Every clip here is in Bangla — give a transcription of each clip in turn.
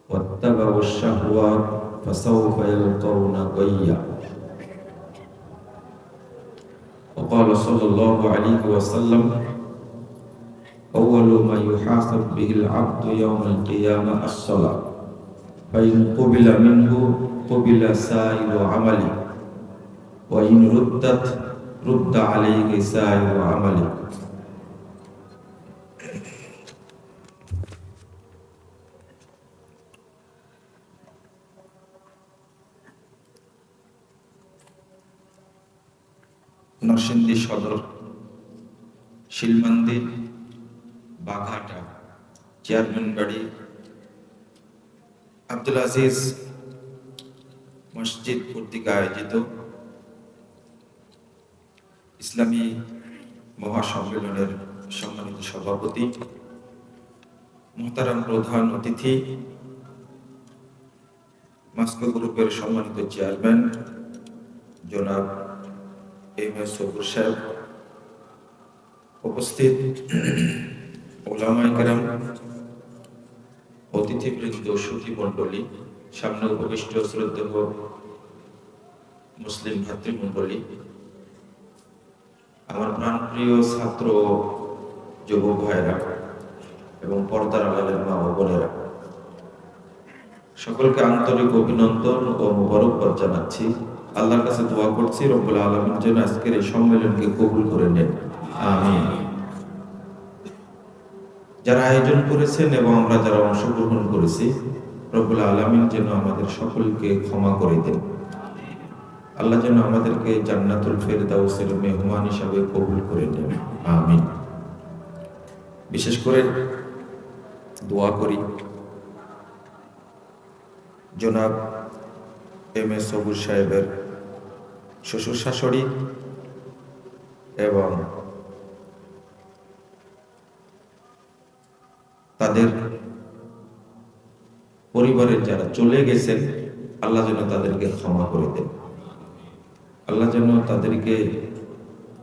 واتبعوا الشهوات فسوف يلقون غيا. وقال صلى الله عليه وسلم: أول ما يحاسب به العبد يوم القيامة الصلاة، فإن قبل منه قبل سائر عمله، وإن ردت رد عليه سائر عمله. নরসিংদী সদর, শিলমান্দি, বাঘাটা, চেয়ারম্যান বাড়ি, আব্দুল আজিজ মসজিদ কর্তৃক আয়োজিত ইসলামী মহাসম্মেলনের সম্মানিত সভাপতি, মোহতারাম প্রধান অতিথি, মাস্কো গ্রুপের সম্মানিত চেয়ারম্যান জনাব এম.এস. সবুর সাহেব, উপস্থিত ওলামায়ে কেরাম, অতিথিবৃন্দ, সুধী মণ্ডলী, সামনে উপবিষ্ট শ্রদ্ধেয় মুসলিম ভাতৃমণ্ডলী, আমার প্রাণপ্রিয় ছাত্র যুবক ভাইরা এবং পর্দার আড়ালের মা ও বোনেরা, সকলকে আন্তরিক অভিনন্দন ও মোবারকবাদ জানাচ্ছি। আল্লাহর কাছে দোয়া করছি রব্বুল আলামিন যেন আজকের এই সম্মেলনকে কবুল করে নেন, আমিন। যারা আয়োজন করেছেন এবং আমরা যারা অংশগ্রহণ করেছি, রব্বুল আলামিন যেন আমাদের সকলকে ক্ষমা করে দেন। আল্লাহ যেন আমাদেরকে জান্নাতুল ফেরদাউসের মেহমান হিসাবে কবুল করে নেন, আমিন। বিশেষ করে দোয়া করি জনাব এম.এস. সবুর সাহেবের শ্বশুর শাশুড়ি এবং তাদের পরিবারের যারা চলে গেছেন, আল্লাহ যেন তাদেরকে ক্ষমা করে দেন। আল্লাহ যেন তাদেরকে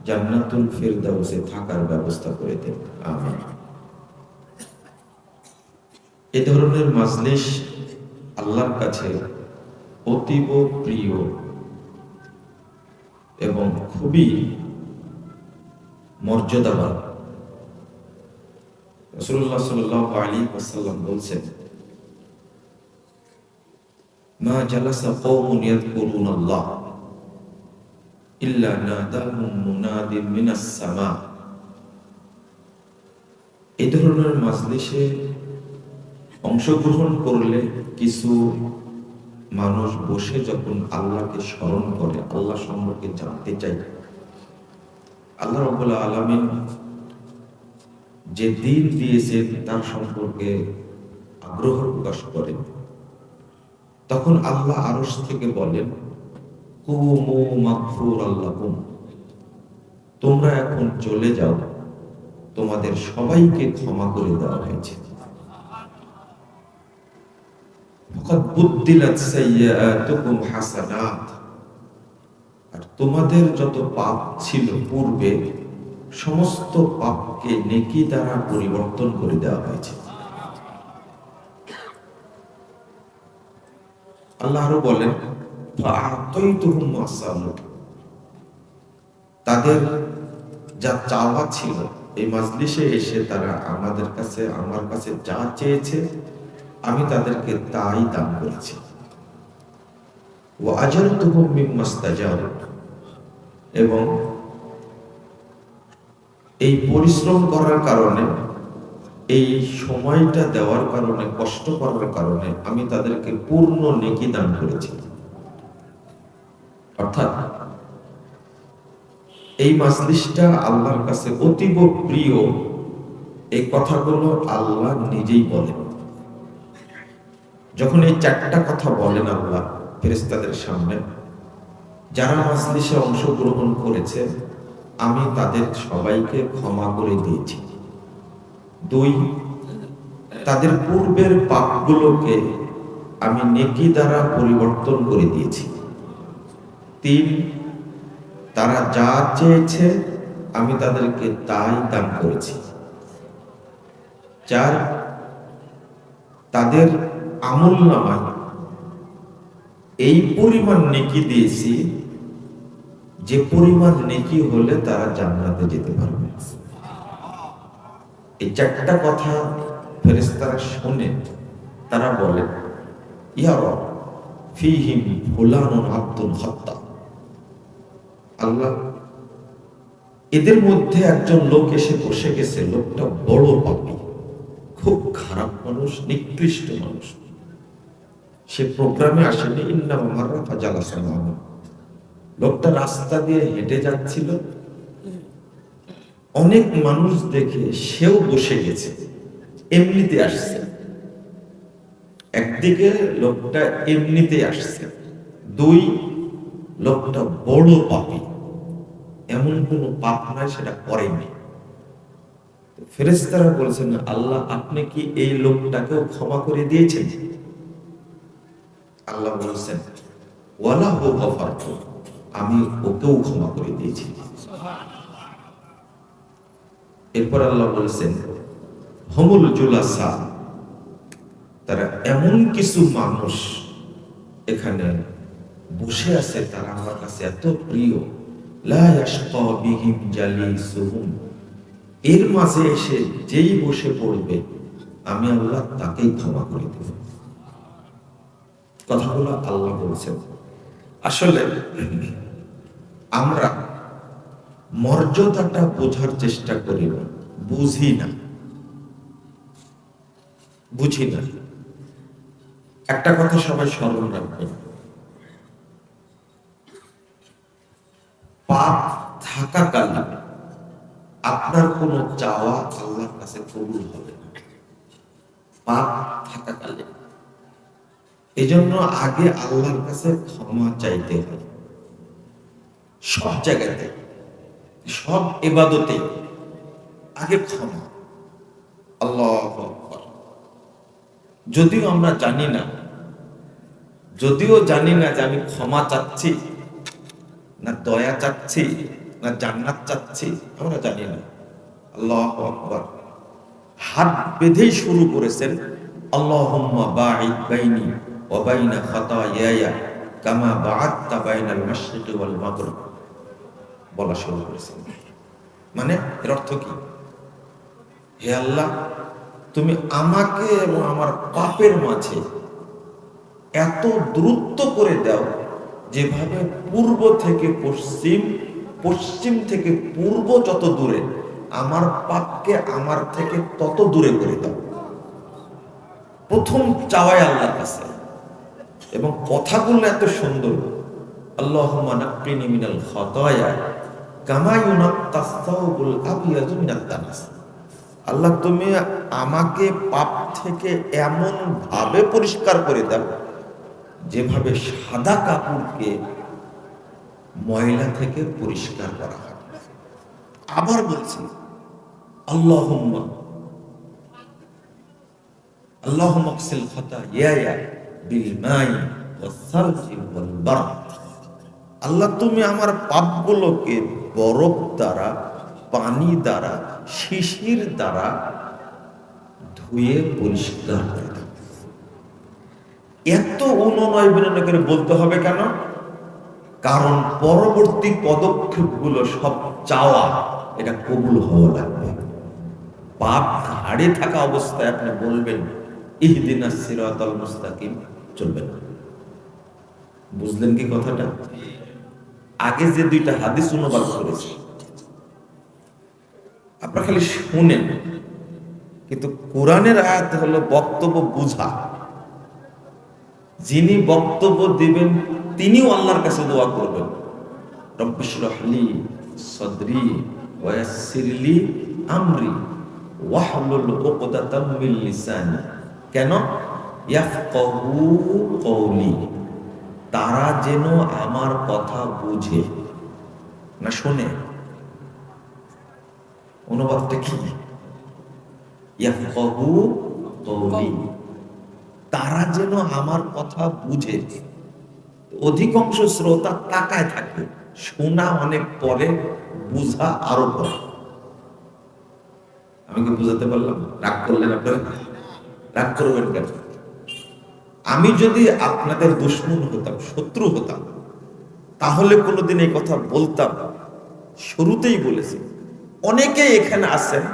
জান্নাতুল ফেরদাউসে থাকার ব্যবস্থা করে দেন, আমিন। এ ধরনের মাজলিস আল্লাহর কাছে অতীব প্রিয় এবং খুবই মর্যাদাবান। রাসূলুল্লাহ সাল্লাল্লাহু আলাইহি ওয়াসাল্লাম বলেছেন, মা জালাসা কওমুন ইয়াযকুরুনাল্লাহ ইল্লা নাদাহুম মুনাদিন মিনাস সামা। এই ধরনের মাজলিসে অংশগ্রহণ করলে কিছু মানুষ বসে যখন আল্লাহকে স্মরণ করে, আল্লাহ সম্পর্কে জানতে চায়, আল্লাহ রাব্বুল আলামিন যে দিন দিয়েছেন তার সম্পর্কে আগ্রহ প্রকাশ করেন, তখন আল্লাহ আরশ থেকে বলেন, কুমু মাগফুরাল লাকুম, তোমরা এখন চলে যাও, তোমাদের সবাইকে ক্ষমা করে দেওয়া হয়েছে। ফাকাদ বুদ্দিলাত সাইয়্যাতুকুম হাসানাত, আর তোমাদের যত পাপ ছিল পূর্বে, সমস্ত পাপকে নেকি দ্বারা পরিবর্তন করে দেওয়া হয়েছে। আল্লাহ আরো বলেন, ফাআতাইতুহুম মা সালু, তাদের যা চাওয়া ছিল এই মাজলিসে এসে তারা আমাদের কাছে, আমার কাছে যা চেয়েছে আমি তাদেরকে তাই দান করেছি। ওয়া আজারতুহুম মিম্মাস্তাজারু, এবং এই পরিশ্রম করার কারণে, এই সময়টা দেওয়ার কারণে, কষ্ট করার কারণে আমি তাদেরকে পূর্ণ নেকি দান করেছি। অর্থাৎ এই মাজলিসটা আল্লাহর কাছে অতীব প্রিয়, এই কথাগুলো আল্লাহ নিজেই বলেন। যখন এই চারটা কথা বলেন আল্লাহ ফেরেশতাদের সামনে, যারা মাজলিসে অংশগ্রহণ করেছে আমি তাদের সবাইকে ক্ষমা করে দিয়েছি। 2, তাদের পূর্বের পাপগুলোকে আমি নেকি দ্বারা পরিবর্তন করে দিয়েছি। 3, তারা যা চেয়েছে আমি তাদেরকে তাই দান করেছি। 4, তাদের আমল নামায় এই পরিমাণ নেকি দিয়েছি যে পরিমাণ নেকি হলে তারা জান্নাতে যেতে পারবে। এই চারটা কথা ফেরেশতারা শুনে তারা বলে, ইয়া রব ফীহিম ফুলানুন আব্দুল খাত্তা, আল্লাহ এদের মধ্যে একজন লোক এসে বসে গেছে, লোকটা বড় পাপী, খুব খারাপ মানুষ, নিকৃষ্ট মানুষ। সে প্রোগ্রামে আসেনি, ইন্নামা মাররা ফাজালাসা মাহু। লোকটা রাস্তা দিয়ে হেঁটে যাচ্ছিল, অনেক মানুষ দেখে সেও বসে গেছে, এমনিতে আসছে। একদিকে লোকটা এমনিতে আসছে, দুই লোকটা বড় পাপী, এমন কোন পাপ নাই সেটা করেনি। ফেরেশতারা বলেছেন, আল্লাহ আপনি কি এই লোকটাকেও ক্ষমা করে দিয়েছেন? আল্লাহ বলেছেন, ওয়ালাহু গফারতু, আমি ওকেও ক্ষমা করে দিয়েছি। এরপর আল্লাহ বলেছেন, হুমুল জুলাসা, তারা এমন কিছু মানুষ এখানে বসে আছে, তারা আমার কাছে এত প্রিয়, লা ইয়াশকা বিহিম জালিসুহুম, এর মাঝে এসে যেই বসে পড়বে আমি আল্লাহ তাকেই ক্ষমা করে দেব। কথাগুলো আল্লাহ বলছেন। আসলে আমরা মর্যাদাটা বোঝার চেষ্টা করি না, বুঝি না। একটা কথা সবাই স্মরণ রাখবেন, পাপ থাকাকালীন আপনার কোন চাওয়া আল্লাহর কাছে কবুল হবে না। পাপ থাকাকালীন এই জন্য আগে আল্লাহর কাছে ক্ষমা চাইতে হয়। সব জায়গাতে, সব ইবাদতে আগে ক্ষমা। আল্লাহু আকবার। যদিও আমরা জানি না যে আমি ক্ষমা চাচ্ছি না দয়া চাচ্ছি না জান্নাত চাচ্ছি, আমরা জানি না। আল্লাহু আকবার। হাত বেঁধেই শুরু করেছেন, আল্লাহুম্মা বাঈদ বাইনি ওয়া বাইনা খাতায়ায়া কামা বাআদতা বাইনাল মাশরিকি ওয়াল মাগরিব বলা শুরু করেছেন। মানে এর অর্থ কি? হে আল্লাহ, তুমি আমাকে এবং আমার পাপের মাঝে এত দূরত্ব করে দাও, যেভাবে পূর্ব থেকে পশ্চিম, পশ্চিম থেকে পূর্ব যত দূরে, আমার পাপকে আমার থেকে তত দূরে করে দাও। প্রথম চাওয়াই আল্লাহর কাছে, এবং কথাগুলো এত সুন্দর, আল্লাহুম্মা নাক্কিনি মিনাল খাতায়া কামা ইউনাক্কাস সাওবুল আবিয়াযু মিনাত দানাস। আল্লাহ তুমি আমাকে পাপ থেকে এমন ভাবে পরিষ্কার করে দাও যেভাবে সাদা কাপড়কে ময়লা থেকে পরিষ্কার করা হয়। আবার বলছি, আল্লাহুম্মা আকসিল খাতায়ায়া বিল মাই ওয়াস সালজি ওয়াল বারদ। আল্লাহ তুমি আমার পাপগুলোকে বরফ দ্বারা, পানি দ্বারা, শিশির দ্বারা ধুয়ে পরিষ্কার করে দাও। এত অনুনয় বিনয় করে বলতে হবে কেন? কারণ পরবর্তী পদক্ষেপগুলো সব চাওয়া, এটা কবুল হওয়া লাগবে। পাপ ঘাড়ে থাকা অবস্থায় আপনি বলবেন ইহদিনাস সিরাতাল মুস্তাকিম, চলবে না। বুঝলেন কি কথাটা? আগে যে দুইটা হাদিস অনুবাদ করেছি আপনারা খালি শুনেন, কিন্তু কোরআনের আয়াত হলো বক্তব্য বুঝা। যিনি বক্তব্য দিবেন তিনিও আল্লাহর কাছে দোয়া করবেন, রব্বিশরাহ লি সাদরি ওয়া ইয়াসসির লি আমরি ওয়াহলুল উকদাতাম মিন লিসানি। কেন? ইয়াফকাহু কওলি, তারা যেন আমার কথা বুঝে, না শোনে। অনুবাদটা কি? ইয়াফকাহু কওলি, তারা যেন আমার কথা বুঝে। অধিকাংশ শ্রোতা তাকায় থাকে, শোনা অনেক পরে, বুঝা আরো পরে। আমি কি বুঝাতে পারলাম? রাগ করলেন আপনারা? রাগ করবেন কেন? আমি যদি আপনাদের দুশমন হতাম, শত্রু হতাম, তাহলে কোনোদিন এই কথা বলতাম। শুরুতেই বলেছি, অনেকেই এখানে আছেন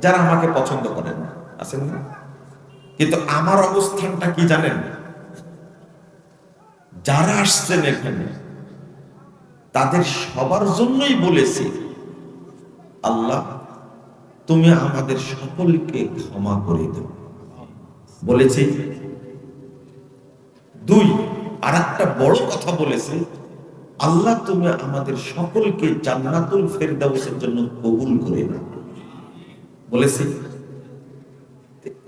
যারা আমাকে পছন্দ করেন না, আছেন না? কিন্তু আমার অবস্থানটা কি জানেন? যারা আসছেন এখানে তাদের সবার জন্যই বলেছি, আল্লাহ তুমি আমাদের সকলকে ক্ষমা করে দাও বলেছি। দুই, আর একটা বড় কথা বলেছি, আল্লাহ তুমি আমাদের সকলকে জান্নাতুল ফেরদাউসের জন্য কবুল করে নাও বলেছি।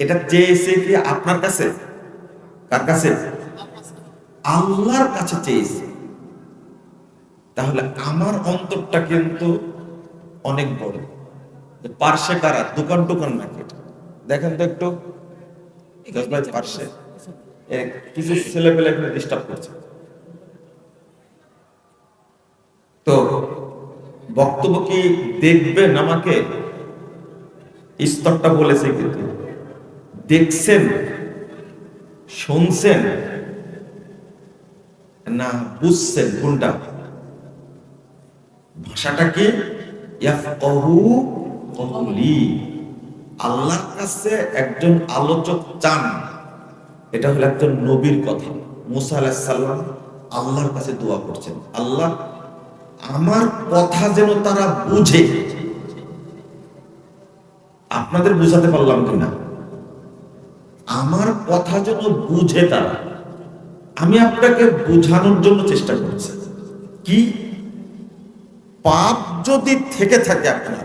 এটা চেয়েছে কি আপনার কাছে? কার কাছে? আল্লাহর কাছে চেয়েছে। তাহলে আমার অন্তরটা কিন্তু অনেক বড়। পার্শ্বে কারা? দোকান টোকান নাকি? দেখেন তো একটু পার্শ্বে কিছু ছেলে পেলে ডিস্টার্ব করছে। তো বক্তব্য কি দেখবেন? আমাকে স্তরটা বলেছে, কিন্তু দেখছেন, শুনছেন না বুঝছেন? কোনটা? ভাষাটা কি? ইয়াফকাহু কওলি। আল্লাহর কাছে একজন আলোচক চান, এটা হলো একজন নবীর কথা। মুসা আলাইহিস সালাম আল্লাহর কাছে দোয়া করছেন, আল্লাহ আমার কথা যেন তারা বুঝে। আপনাদের বুঝাতে পারলাম কিনা? আমার কথা যেন বুঝে তারা। আমি আপনাকে বুঝানোর জন্য চেষ্টা করছি। কি? পাপ যদি থেকে থাকে আপনার,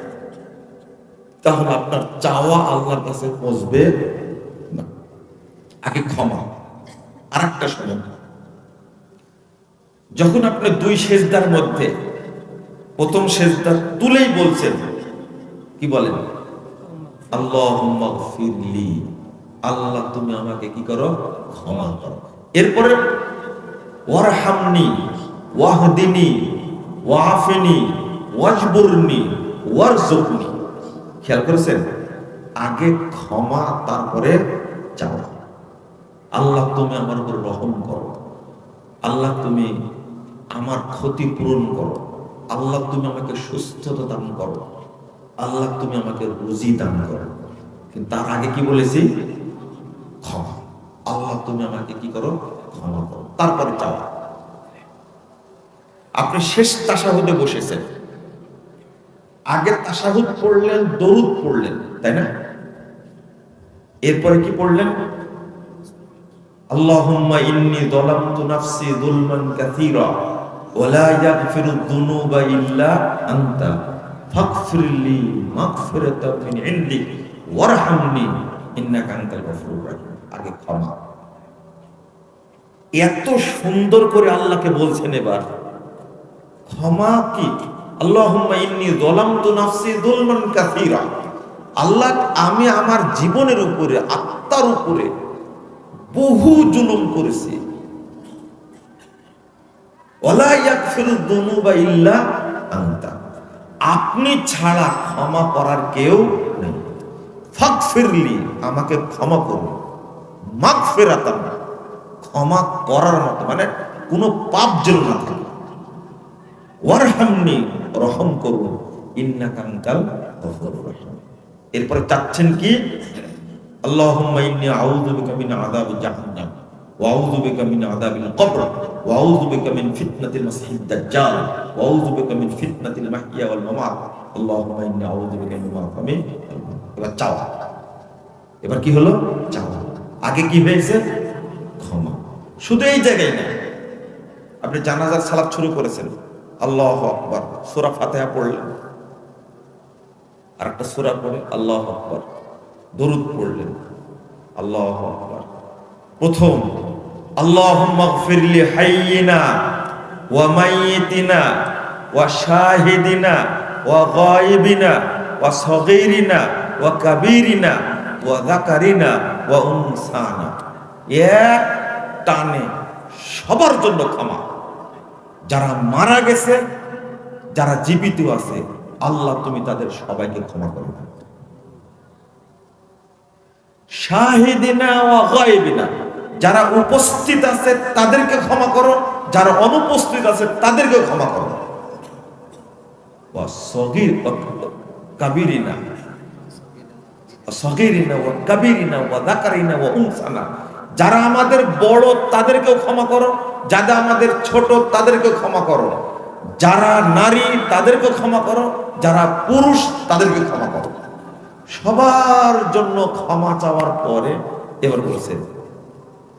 তাহলে আপনার চাওয়া আল্লাহর কাছে পৌঁছবে না। আগে ক্ষমা। আর একটা সময়, যখন আপনি দুই সেজদার মধ্যে প্রথম সেজদা তুলেই বলছেন, কি বলেন? আল্লাহুম্মা গফিরলি, আল্লাহ তুমি আমাকে কি করো? ক্ষমা করো। এরপরে ওয়ারহামনি ওয়াহদিনি ওয়াফিনি ওয়াজবুরনি ওয়ারজুকনি। খেয়াল করেছেন? আগে ক্ষমা, তারপরে চাওয়া। আল্লাহ তুমি আমার উপর রহম করো, আল্লাহ তুমি আমার ক্ষতি পূরণ করো, আল্লাহ তুমি আমাকে সুস্থতা দান করো, আল্লাহ তুমি আমাকে রুজি দান করো। কিন্তু তার আগে কি বলেছি? ক্ষমা। আল্লাহ তুমি আমাকে কি করো? ক্ষমা করো। তারপরে চাওয়া। আপনি শেষ তাশাহুদে বসেছেন, আগে তাশাহুদ পড়লেন, দরুদ পড়লেন, তাই না? এরপরে কি পড়লেন? আল্লাহুম্মা ইন্নী যালামতু নাফসি যুলমান কাসীরা ওয়া লা ইয়াগফিরুদ যুনুবা ইল্লা আনতা ফাগফিরলি মাগফিরাতাম মিন ইনদিক ওয়ারহামনি ইন্নাকা আনতাল গফুরুর রাহিম। আগে ক্ষমা। এত সুন্দর করে আল্লাহকে বলছেন। এবার ক্ষমা কি? আল্লাহুম্মা ইন্নী যালামতু নাফসি যুলমান কাসীরা, আল্লাহ আমি আমার জীবনের উপরে, আত্মার উপরে বহু জুলুম করেছি। ওয়ালা ইয়াগফিরুদ যুনুবা ইল্লা আনতা, আপনি ছাড়া ক্ষমা করার কেউ নেই। ফাগফিরলি, আমাকে ক্ষমা করুন। মাগফিরাতান, ক্ষমা করার মতো, মানে কোনো পাপ যেন না থাকে। ওয়ারহামনি, রহম করুন। ইন্নাকা আনতাল গফুরুর রাহিম। এরপরে চাচ্ছেন কি? আল্লাহুম্মা ইন্নী আউযু বিকা মিন আযাবি জাহান্নাম ওয়া আউযু বিকা মিন আযাবিল কবর ওয়া আউযু বিকা মিন ফিতনাতিল মাসিহিদ দাজ্জাল ওয়া আউযু বিকা মিন ফিতনাতিল মাহইয়া ওয়াল মামাত। আল্লাহুম্মা ইন্নী আউযু বিকা মিন মাকামি। এবার চাওয়া। এবার কি হলো? চাওয়া। আগে কি হয়েছে? ক্ষমা। শুধু এই জায়গায় না, আপনি জানাজার সালাত শুরু করেছেন, আল্লাহু আকবার, সূরা ফাতিহা পড়লেন, আর একটা সূরা পড়ে আল্লাহু আকবার, দরুদ পড়লেন, আল্লাহু আকবার। প্রথম আল্লাহুম্মা গফিরলি হাইয়িনা ওয়া মাইয়িতিনা ওয়া শাহিদিনা ওয়া গায়িবিনা ওয়া সগীরিনা ওয়া কাবীরিনা ওয়া যাকারিনা ওয়া উনসানা। এক টানে সবার জন্য ক্ষমা। যারা মারা গেছে, যারা জীবিত আছে, আল্লাহ তুমি তাদের সবাইকে ক্ষমা করো। শাহিদিনা ওয়া গায়বিনা, যারা উপস্থিত আছে তাদেরকে ক্ষমা করো, যারা অনুপস্থিত আছে তাদেরকে ক্ষমা করো। সগীর কাবিরিনা সগীরিনা ওয়া কাবিরিনা ওয়া যাকারিনা ওয়া উনসানা, যারা আমাদের বড় তাদেরকেও ক্ষমা করো, যারা আমাদের ছোট তাদেরকেও ক্ষমা করো, যারা নারী তাদেরকে ক্ষমা করো, যারা পুরুষ তাদেরকে ক্ষমা করো। সবার জন্য ক্ষমা চাওয়ার পরে এবার বলছেন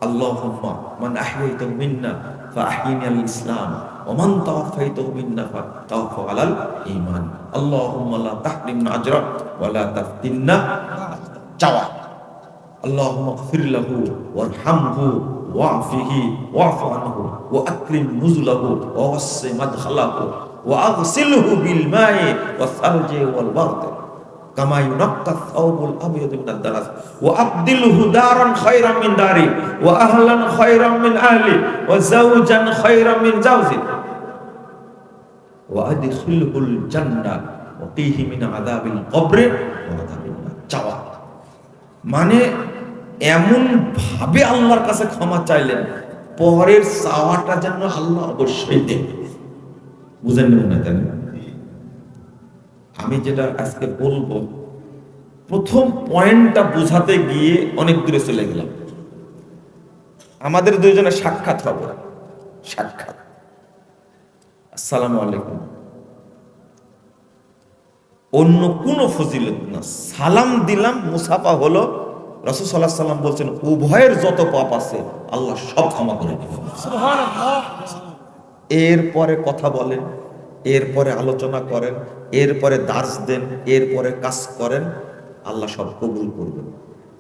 আল্লাহুম্মা মান আহইয়াইতাহু মিন্না ফাআহইনি আল ইসলাম ওয়া মান তাওয়াফাইতাহু মিন্না ফাতাওয়াফা আলাল ঈমান আল্লাহুম্মা লা তাহরিমনা আজরা ওয়া লা তাফতিননা চাওয়া। আল্লাহুম্মা গফির লাহু ওয়ারহামহু ওয়াফিহি ওয়াফু আনহু ওয়া আকরিম নুজুলাহু ওয়া ওয়াসি মাদখালাহু ওয়া আগসিলহু বিল মাই ওয়াস সালজি ওয়াল বারদ কামা ইউনাক্কা সাওবুল আবিয়াদ মিনাদ দারাস ওয়া আবদিলহু দারান খায়রাম মিন দারি ওয়া আহলান খায়রাম মিন আহলি ওয়া যাওজান খায়রাম মিন যাওজি ওয়া আদখিলহুল জান্নাহ ওয়া কিহি মিন আযাবিল কবর ওয়া আযাবিন নার। চাওয়া মানে এমন ভাবে আল্লাহর কাছে ক্ষমা চাইলেন, পরের চাওয়াটা যেন আল্লাহ অবশ্যই দেন। বুঝেন না কেন? আমি যেটা আজকে বলবো, প্রথম পয়েন্টটা বোঝাতে গিয়ে অনেক দূরে চলে গেলাম। আমাদের দুইজনের সাক্ষাৎ হবে, সাক্ষাৎ। আসসালামু আলাইকুম, অন্য কোনো ফজিলত না, সালাম দিলাম, মুসাফা হলো। রাসূল সাল্লাল্লাহু আলাইহি ওয়াসাল্লাম বলছেন উভয়ের যত পাপ আছে আল্লাহ সব ক্ষমা করে দিবেন। সুবহানাল্লাহ। এরপরে কথা বলেন, এরপরে আলোচনা করেন, এরপরে দার্স দেন, এরপরে কাজ করেন, আল্লাহ সব কবুল করবেন।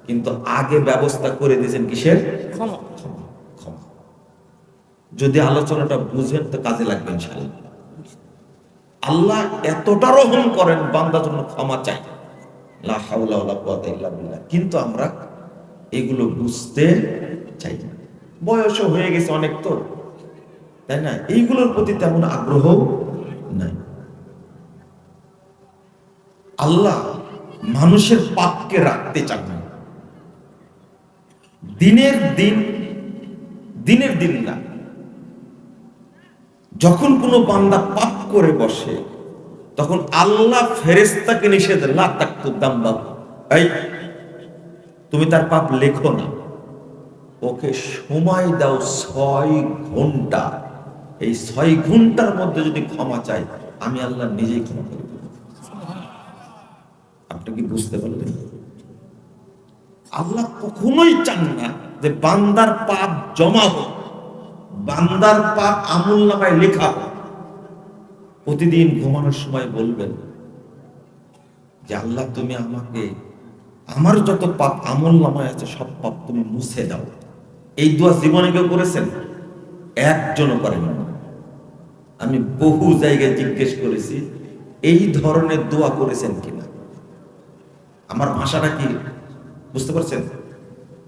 কিন্তু আগে ব্যবস্থা করে দিয়েছেন কিসের? ক্ষমা। ক্ষমা। যদি আলোচনাটা বুঝেন তো কাজে লাগবে ইনশাআল্লাহ। আল্লাহ এতটা রহম করেন, বান্দার জন্য ক্ষমা চাই, লা হাওলা ওয়ালা কুওয়াতা ইল্লা বিল্লাহ। কিন্তু আমরা এগুলো বুঝতে চাই না, বয়সও হয়ে গেছে অনেক, তো তাই না, এইগুলোর প্রতি তেমন আগ্রহ নাই। আল্লাহ মানুষের পাপকে রাখতে চান না, দিনের দিন না। যখন কোনো বান্দা পাপ করে বসে তখন আল্লাহ ফেরেশতাকে নিষেধ, লা তাকতুব দাম্বা, এই তুমি তার পাপ লেখো না, ওকে সময় দাও 6 ঘন্টা। এই 6 ঘন্টার মধ্যে যদি ক্ষমা চাই, আমি আল্লাহ নিজেই ক্ষমা করে দেব। আপনি কি বুঝতে পারলেন? আল্লাহ কখনোই চান না যে বান্দার পাপ জমা হোক, বান্দার পাপ আমলনামায় লেখা হোক। প্রতিদিন ঘুমানোর সময় বলবেন যে আল্লাহ তুমি আমাকে, আমার যত পাপ আমলনামায় আছে সব পাপ তুমি মুছে দাও। এই দোয়া জীবনে কেউ করেছেন? একজনও করেন না। আমি বহু জায়গায় জিজ্ঞেস করেছি এই ধরনের দোয়া করেছেন কিনা। আমার ভাষাটা কি বুঝতে পারছেন?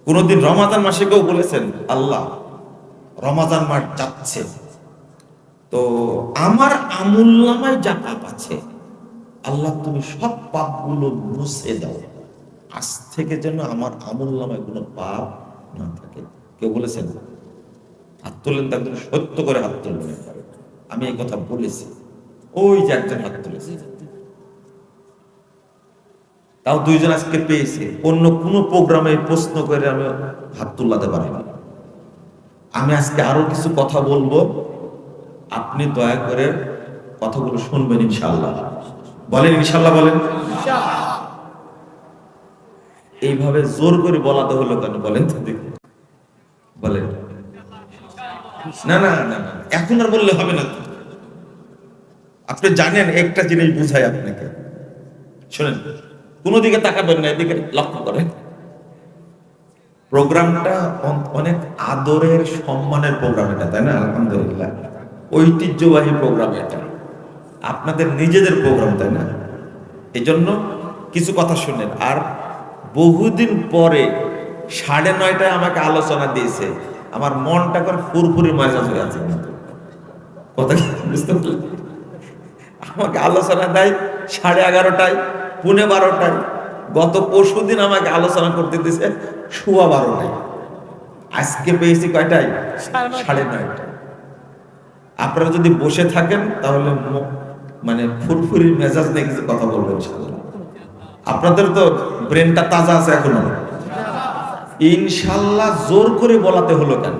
কোনদিন রমাদান মাসে কেউ বলেছেন আল্লাহ রমাদান মাস যাচ্ছে, তো আমার আমলনামায় যা পাপ আছে আল্লাহ তুমি সব পাপগুলো মুছে দাও, আজ থেকে যেন আমার আমলনামায় কোনো পাপ না থাকে। কেউ বলেছেন? হাত তোলেন, তার জন্য সত্য করে হাত তুলবেন। আমি এই কথা বলেছি, ওই যে একজন হাত তুলেছে, তাও 2 জন আজকে পেয়েছে। অন্য কোনো প্রোগ্রামে প্রশ্ন করে আমি হাত তুলাতে পারি না। আমি আজকে আরো কিছু কথা বলবো, আপনি দয়া করে কথাগুলো শুনবেন ইনশাআল্লাহ। বলেন ইনশাআল্লাহ, বলেন ইনশাআল্লাহ। এইভাবে জোর করে বলাতে হলো কেন বলেন তো দেখি, বলেন। না না না না, এখন আর বললে হবে না। আপনি জানেন একটা জিনিস বুঝাই আপনাকে, শুনেন, কোন দিকে তাকাবেন না, এদিকে লক্ষ্য করেন। প্রোগ্রামটা অনেক আদরের সম্মানের প্রোগ্রাম এটা, তাই না? আলহামদুলিল্লাহ, ঐতিহ্যবাহী প্রোগ্রাম এটা, আপনাদের নিজেদের প্রোগ্রাম, তাই না? এই জন্য কিছু কথা শুনেন। আর বহুদিন পরে 9:30টায় আমাকে আলোচনা দিয়েছে, আমার মনটা করে ফুরফুরি মেজাজ হয়ে আছে। কথা বুঝতে পারলেন? আমাকে আলোচনা দেয় 11:30টায়, 11:15টায়। গত পরশুদিন আমাকে আলোচনা করতে দিয়েছে 12:15টায়। আজকে পেয়েছি কয়টায়? 9:30। আপনারা যদি বসে থাকেন তাহলে মানে ফুরফুরির মেজাজ নিয়ে কিছু কথা বলবেন ইনশাআল্লাহ। আপনাদের তো ব্রেনটা তাজা আছে এখনো। ইনশাআল্লাহ জোর করে বলাতে হলো কেন?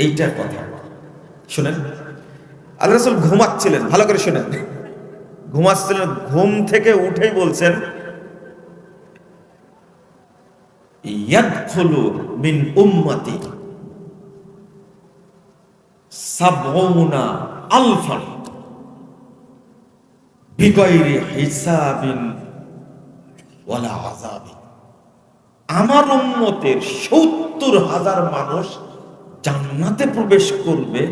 এইটা কথা শুনেন। আল্লাহ রাসূল ঘুমাচ্ছিলেন, ভালো করে শুনেন। ঘুমাচ্ছিলেন, ঘুম থেকে উঠেই বলছেন, ইয়াদখুলু মিন উম্মতি সাবউনা আলফান বিগাইরি হিসাবিন ওয়ালা আযাবিন। আমার উম্মতের 70,000 মানুষ জান্নাতে প্রবেশ করবে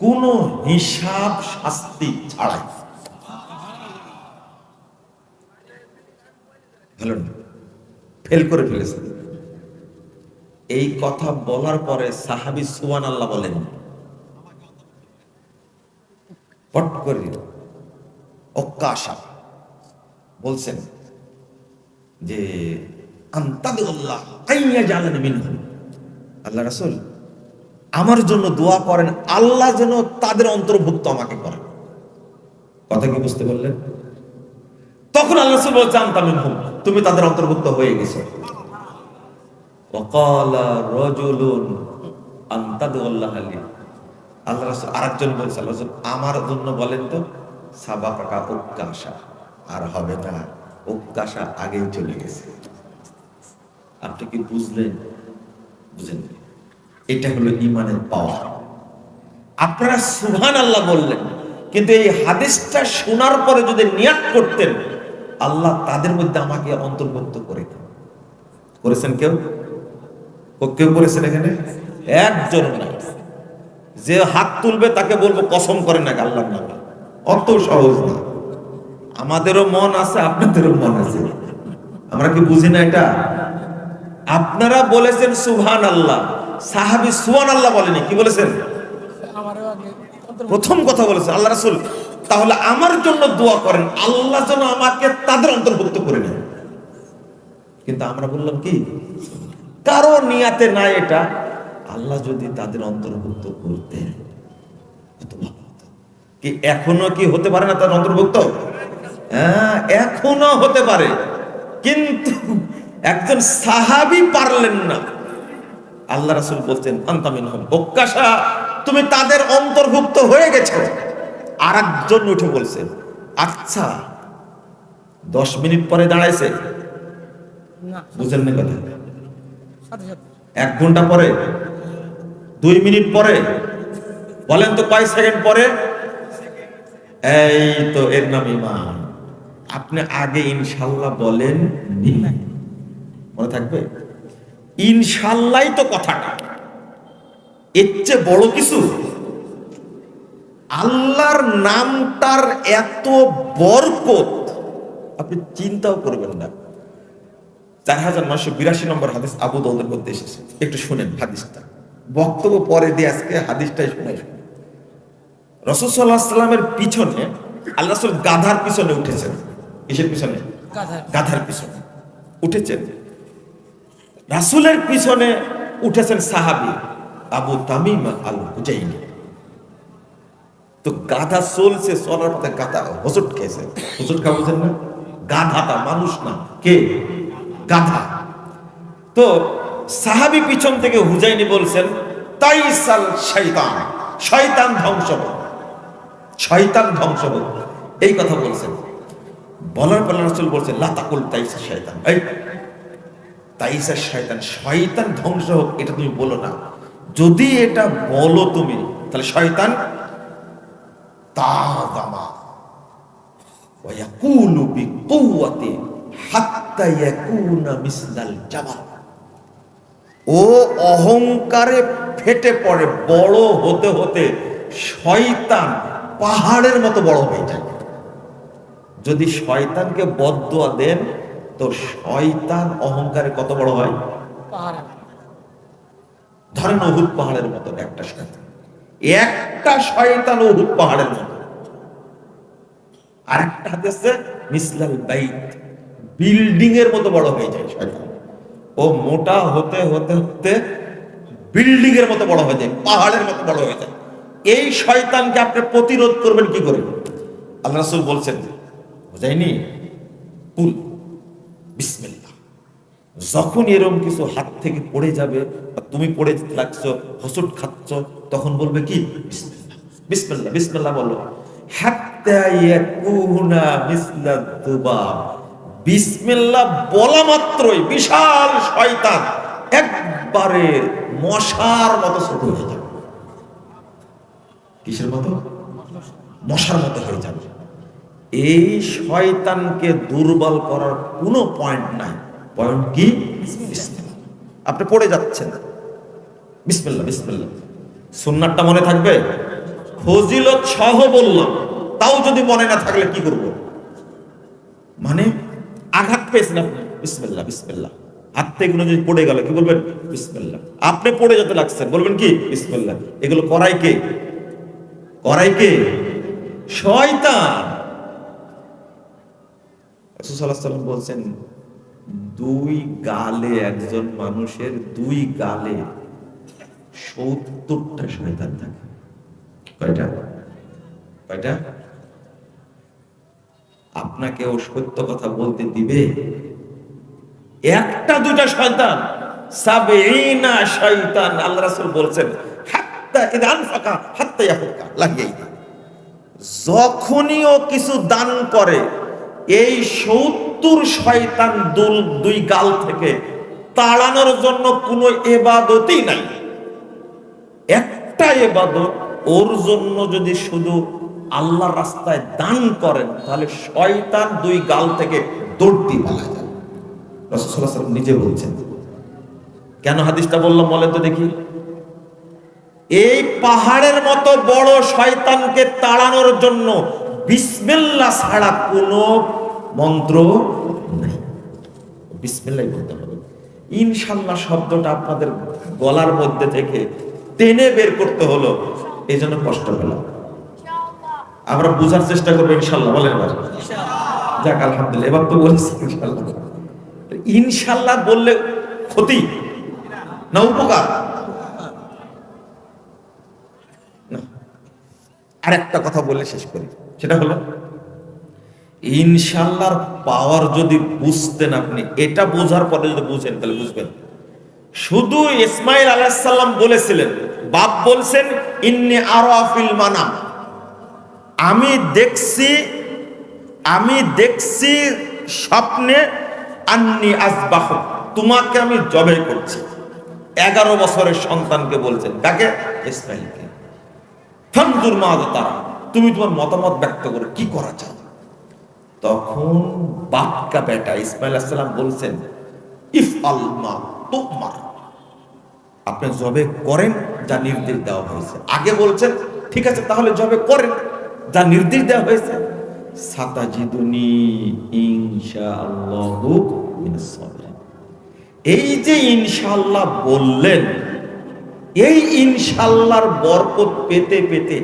কোন হিসাব শাস্তি ছাড়াই। ভালো না? ফেল করে ফেলেছে। এই কথা বলার পরে সাহাবী সুবহানাল্লাহ বলেন। পট করে ওকাশা বলছেন যে আনতাদুল্লাহ আইয়া জালানি মিনহুম। আল্লাহ রাসূল আমার জন্য দোয়া করেন, আল্লাহ যেন তাদের অন্তর্ভুক্ত আমাকে করেন। কথা কি বুঝতে পারলেন? তখন আল্লাহ রাসূল বলছেন আনতা মিনহুম, তুমি তাদের অন্তর্ভুক্ত হয়ে গেছো। ওয়াকালা রাজুলুন আনতাদুল্লাহ আলী। আল্লাহ রাসূল আরেকজন বলছে, আল্লাহ রাসূল আমার জন্য বলেন তো। সাবাকা উক্কাশা, আর হবে না, উক্কাশা আগেই চলে গেছে। আপনি কি বুঝলেন? বুঝেন? এটা হলো ঈমানের পাওয়ার। আপনারা সুবহানাল্লাহ বললেন, কিন্তু এই হাদিসটা শোনার পরে যদি নিয়াত করতেন আল্লাহ তাদের মধ্যে আমাকে অন্তর্ভুক্ত করে দেন, করেছেন কেউ? কেউ করেছেন এখানে? একজন নাই। যে হাত তুলবে তাকে বলবো কসম করে না আল্লাহর নামে। অত সহজ না। আমাদেরও মন আছে, আপনাদেরও মন আছে, আমরা কি বুঝি না এটা? আপনারা বলেছেন সুবহানাল্লাহ, সাহাবী সুবহানাল্লাহ বলেনি। কি বলেছেন? প্রথম কথা বলেছেন আল্লাহ রাসূল তাহলে আমার জন্য দোয়া করেন, আল্লাহ যেন আমাকে তাদের অন্তর্ভুক্ত করে নেন। কিন্তু আমরা বললাম কি, কারো নিয়াতে নাই এটা। আল্লাহ যদি তাদের অন্তর্ভুক্ত করতেন কত ভালো হতো। কি এখনো কি হতে পারে না তার অন্তর্ভুক্ত? হ্যাঁ, এখনো হতে পারে, কিন্তু একজন সাহাবী পারলেন না। আল্লাহ রাসূল বলছেন আনতা মিনহুম, ওকাশা তুমি তাদের অন্তর্ভুক্ত হয়ে গেছো। আরেকজন উঠে বলছেন আচ্ছা 10 মিনিট পরে দাঁড়াইছে, বুঝেন না কথা? 1 ঘন্টা পরে, 2 মিনিট পরে, বলেন তো কয় সেকেন্ড পরে? এই তো এর নাম ঈমান। আপনি আগে ইনশাআল্লাহ বলেন নি, মনে থাকবে? ইনশাআল্লাহ তো কথাটা, এর চেয়ে বড় কিছু? আল্লাহর নামটার এত বরকত আপনি চিন্তাও করবেন না। 4982 নম্বর হাদিস আবু দাউদের মধ্যে এসেছে। একটু শুনেন হাদিসটা, বক্তব্য পরে দিয়ে আজকে হাদিসটাই শুনে। রাসূল সাল্লাল্লাহু আলাইহি ওয়াসাল্লামের পিছনে আল্লাহ রাসূল গাধার পিছনে উঠেছেন। কিসের পিছনে? গাধার পিছনে উঠেছেন। রাসূলের পিছনে উঠেছেন সাহাবী আবু তামিম আল হুজাইনি। তো গাধা চলছে, চলার পথে গাধা হোঁচট খেয়েছে। হোঁচট খাওয়া বুঝেন না? গাধাটা মানুষ না, কে? গাধা। তো সাহাবী পিছন থেকে হুজাইনি বলছেন তাইসাল শয়তান, শয়তান ধ্বংস হোক, শয়তান ধ্বংস হোক, এই কথা বলছেন। বলার পর রাসূল বলছেন লা তাকুল তাইসা শয়তান, এই তাইসা শয়তান, শয়তান ধ্বংস হোক এটা তুমি বলো না। যদি এটা বলো তুমি তাহলে শয়তান তাযামা ওয়া ইয়াকুলু বিকুওয়াতি হাত্তা ইয়াকুনা মিসলাল জাবাল। ও অহংকারে ফেটে পড়ে, বড় হতে হতে শয়তান পাহাড়ের মতো বড় হয়ে যায়। যদি শয়তানকে বদদুয়া দেন তো শয়তান অহংকারে কত বড় হয়? ধরেন উহুদ পাহাড়ের মতো একটা শয়তান, একটা শয়তান উহুদ পাহাড়ের মতো। আরেকটা হাদিসে মিসলাল বাইত, বিল্ডিং এর মতো বড় হয়ে যায় শয়তান। ও মোটা হতে হতে হতে বিল্ডিং এর মতো বড় হয়ে যায়, পাহাড়ের মতো বড় হয়ে যায়। এই শয়তানকে আপনি প্রতিরোধ করবেন কি করে? আল্লাহ রাসূল বলছেন, বুঝাইনি, কুল বিসমিল্লাহ। যখন এরকম কিছু হাত থেকে পড়ে যাবে, তুমি পড়ে লাগছো, হোঁচট খাচ্ছ, তখন বলবে কি বিসমিল্লাহ বিসমিল্লাহ বিসমিল্লাহ বলো। হাত্তা ইয়াকুনা মিসলা দুবাব, বিসমিল্লাহ বলা মাত্রই বিশাল শয়তান একবারে মশার মতো ছোট হয়ে যাবে। কিসের মতো? মশার মতো হয়ে যাবে। এই শয়তানকে দুর্বল করার কোনো পয়েন্ট নাই। পয়েন্ট কি? বিসমিল্লাহ। আপনি পড়ে যাচ্ছেন, বিসমিল্লাহ বিসমিল্লাহ। সুন্নাতটা মনে থাকবে? ফজিলত সহ বললাম, তাও যদি মনে না থাকলে কি করব? মানে আঘাত পেয়েছেন আপনি, বিসমিল্লাহ বিসমিল্লাহ। হাত থেকে যদি পড়ে গেল কি বলবেন? বিসমিল্লাহ। আপনি পড়ে যেতে লাগছেন, বলবেন কি? বিসমিল্লাহ। এগুলো করাই কে? করাই কে? শয়তান। রাসূল সাল্লাল্লাহু আলাইহি ওয়াসাল্লাম বলছেন, দুই গালে, একজন মানুষের দুই গালে ৭০টা শয়তান থাকে। কয়টা? কয়টা? আপনাকে ও সত্য কথা বলতে দিবে? একটা দুইটা শয়তান, ৭০ শয়তান। আল্লাহ রাসূল বলছেন, হাত্তা ইযা আনফাকা হাত্তা ইয়াফুকা লাগিয়াই। যখনই ও কিছু দান করে, এই ৭০ শয়তান দুই গাল থেকে তাড়ানোর জন্য কোনো ইবাদতই নাই। একটা ইবাদত ওর জন্য যদি শুধু আল্লাহর রাস্তায় দান করেন, তাহলে শয়তান দুই গাল থেকে দৌড় দিয়ে পালায় যায়। রাসূল সাল্লাল্লাহু আলাইহি ওয়াসাল্লাম নিজে বলছেন। কেন হাদিসটা বললাম বলেন তো দেখি? এই পাহাড়ের মতো বড় শয়তানকে তাড়ানোর জন্য বিসমিল্লাহ ছাড়া কোনো মন্ত্র নাই। বিসমিল্লাহ বলতে হবে। ইনশাআল্লাহ শব্দটা আপনাদের গলার মধ্যে থেকে টেনে বের করতে হলো, এই জন্য কষ্ট পেলাম। আমরা বোঝার চেষ্টা করবো ইনশাআল্লাহ। বলেন এবার যাক, আলহামদুলিল্লাহ, এবার তো বলেছি ইনশাআল্লাহ। ইনশাআল্লাহ বললে ক্ষতি না উপকার? আর একটা কথা বলে শেষ করি, সেটা হলো ইনশাআল্লাহর পাওয়ার যদি বুঝতেন আপনি, এটা বোঝার পরে যদি বুঝেন তাহলে বুঝবেন। শুধু ইসমাইল আলাইহিস সালাম বলেছিলেন, বাপ বলছেন ইন্নী আরা ফিল মানাম, আমি দেখছি স্বপ্নে, আন্নী আযবাহু, তোমাকে আমি জবাই করছি। 11 বছরের সন্তানকে বলছেন, কাকে? ইসমাইলকে। ফানজুর মাযা তারা, তুমি তোমার মতামত ব্যক্ত করো, কি করা চাও? তখন বাপকা বেটা ইসমাইল আলাইহিস সালাম বলছেন, ইফআল মা তুমার, আপনি জবে করেন যা নির্দেশ দেওয়া হয়েছে। আগে বলছেন ঠিক আছে তাহলে জবে করেন যা নির্দেশ দেওয়া হয়েছে। সাতাজিদুনি ইনশাআল্লাহু মিনাস সাবিরিন। এই যে ইনশাআল্লাহ বললেন, এই ইনশাআল্লাহর বরকত পেতে পেতে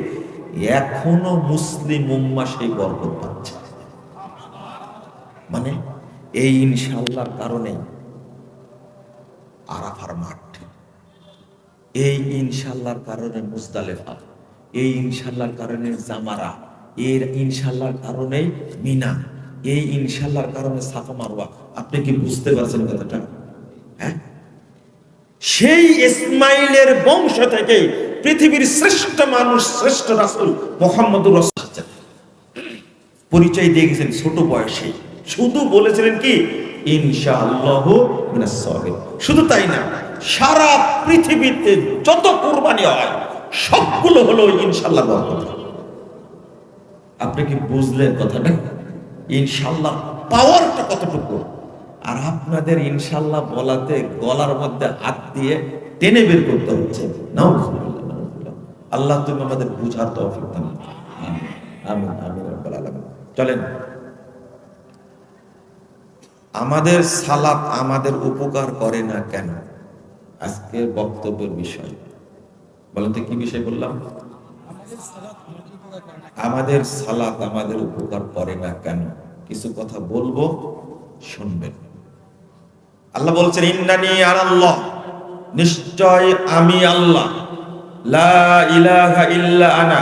এখনো মুসলিম উম্মাহ সেই বরকত পাচ্ছে। মানে এই ইনশাআল্লাহর কারণে আরাফার মাঠ, এই ইনশাআল্লাহর কারণে মুজদালিফা, এই ইনশাআল্লাহর কারণে জামারা, এর ইনশাআল্লাহর কারণে মিনা, এই ইনশাআল্লাহর কারণে সাফা মারওয়া। আপনি কি বুঝতে পারছেন কথাটা? হ্যাঁ, সেই ইসমাইলের বংশ থেকে পৃথিবীর শ্রেষ্ঠ মানুষ, শ্রেষ্ঠ রাসূল মুহাম্মদুর রাসূলুল্লাহ পরিচয় দিয়ে গেছেন ছোট বয়সে। শুধু বলেছিলেন কি ইনশাআল্লাহু মিনাস সাবিরিন। শুধু তাই না, সারা পৃথিবীতে যত কুরবানি হয় সবগুলো হলো ইনশাআল্লাহ বরকত। আপনি কি বুঝলেন কথাটা? ইনশাআল্লাহ পাওয়ারটা কতটুকু। আর আপনাদের ইনশাআল্লাহ বলাতে গলার মধ্যে হাত দিয়ে টেনে বের করতে হচ্ছে। নাউযুবিল্লাহ। আল্লাহ তুমি আমাদের বুঝার তৌফিক দান। আমিন আমিন আমিন রাব্বুল আলামিন। চলেন, আমাদের সালাত আমাদের উপকার করে না কেন? আজকের বক্তব্যের বিষয় বলেন তো, কি বিষয় বললাম? আমাদের সালাত আমাদের উপকার করে না কেন? কিছু কথা বলবো, শুনবেন। আল্লাহ বলছেন ইন্নানি আনাল্লাহ, নিশ্চয় আমি আল্লাহ, লা ইলাহা ইল্লা আনা,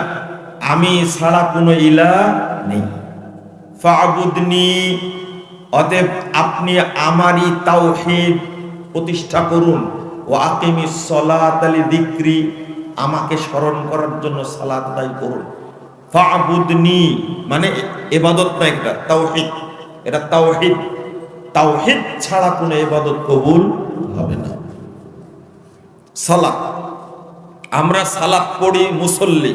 আমি ছাড়া কোনো ইলাহ নেই, ফা'বুদনি, অতএব আপনি আমারই তাওহীদ প্রতিষ্ঠা করুন, ওয়া আকিমিস সালাতা লিযিকরি, আমাকে স্মরণ করার জন্য সালাত আদায় করুন। ফা'বুদনি মানে ইবাদত না, এটা তাওহীদ, এটা তাওহীদ। তাওহীদ ছাড়া কোনো ইবাদত কবুল হবে না। সালাত, আমরা সালাত পড়ি মুসল্লি